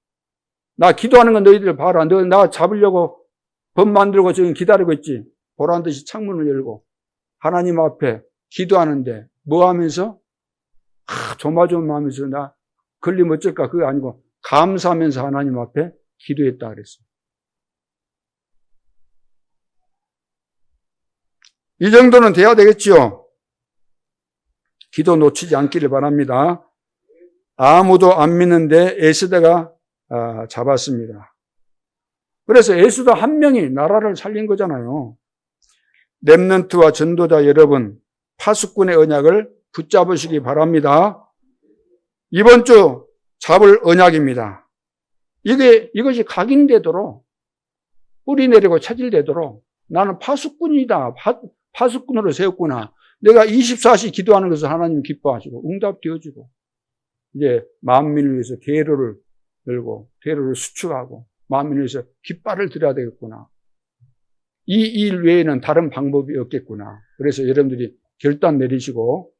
나 기도하는 건 너희들 봐라. 너 나 잡으려고 법 만들고 지금 기다리고 있지. 보란 듯이 창문을 열고 하나님 앞에 기도하는데 뭐 하면서? 조마조마하면서 나 걸리면 어쩔까? 그게 아니고 감사하면서 하나님 앞에 기도했다 그랬어요. 이 정도는 돼야 되겠지요. 기도 놓치지 않기를 바랍니다. 아무도 안 믿는데 에스더가 잡았습니다. 그래서 에스더 한 명이 나라를 살린 거잖아요. 렘넌트와 전도자 여러분, 파수꾼의 언약을 붙잡으시기 바랍니다. 이번 주 잡을 언약입니다. 이것이 각인되도록, 뿌리 내리고 체질되도록 나는 파수꾼이다. 파수꾼으로 세웠구나. 내가 24시 기도하는 것을 하나님 기뻐하시고 응답되어지고 이제 만민을 위해서 대로를 열고 대로를 수축하고 만민을 위해서 깃발을 들여야 되겠구나. 이 일 외에는 다른 방법이 없겠구나. 그래서 여러분들이 결단 내리시고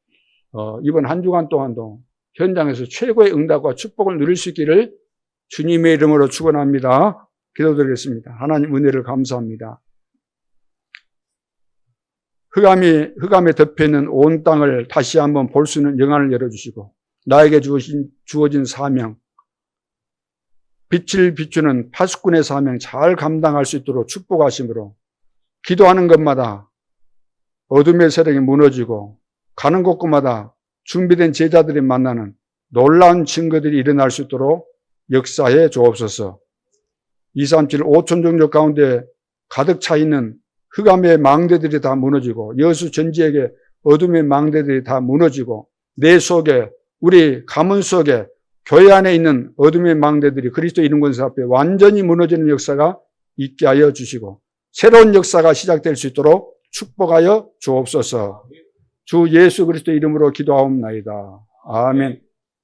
이번 한 주간 동안도 현장에서 최고의 응답과 축복을 누릴 수 있기를 주님의 이름으로 축원합니다. 기도드리겠습니다. 하나님 은혜를 감사합니다. 흑암에 덮여있는 온 땅을 다시 한번 볼 수 있는 영안을 열어주시고 나에게 주어진 사명, 빛을 비추는 파수꾼의 사명 잘 감당할 수 있도록 축복하심으로 기도하는 것마다 어둠의 세력이 무너지고 가는 곳곳마다 준비된 제자들이 만나는 놀라운 증거들이 일어날 수 있도록 역사해 주옵소서. 237 5천 종족 가운데 가득 차 있는 흑암의 망대들이 다 무너지고 여수 전지에게 어둠의 망대들이 다 무너지고 내 속에 우리 가문 속에 교회 안에 있는 어둠의 망대들이 그리스도 이름 권세 앞에 완전히 무너지는 역사가 있게 하여 주시고 새로운 역사가 시작될 수 있도록 축복하여 주옵소서. 주 예수 그리스도 이름으로 기도하옵나이다. 아멘.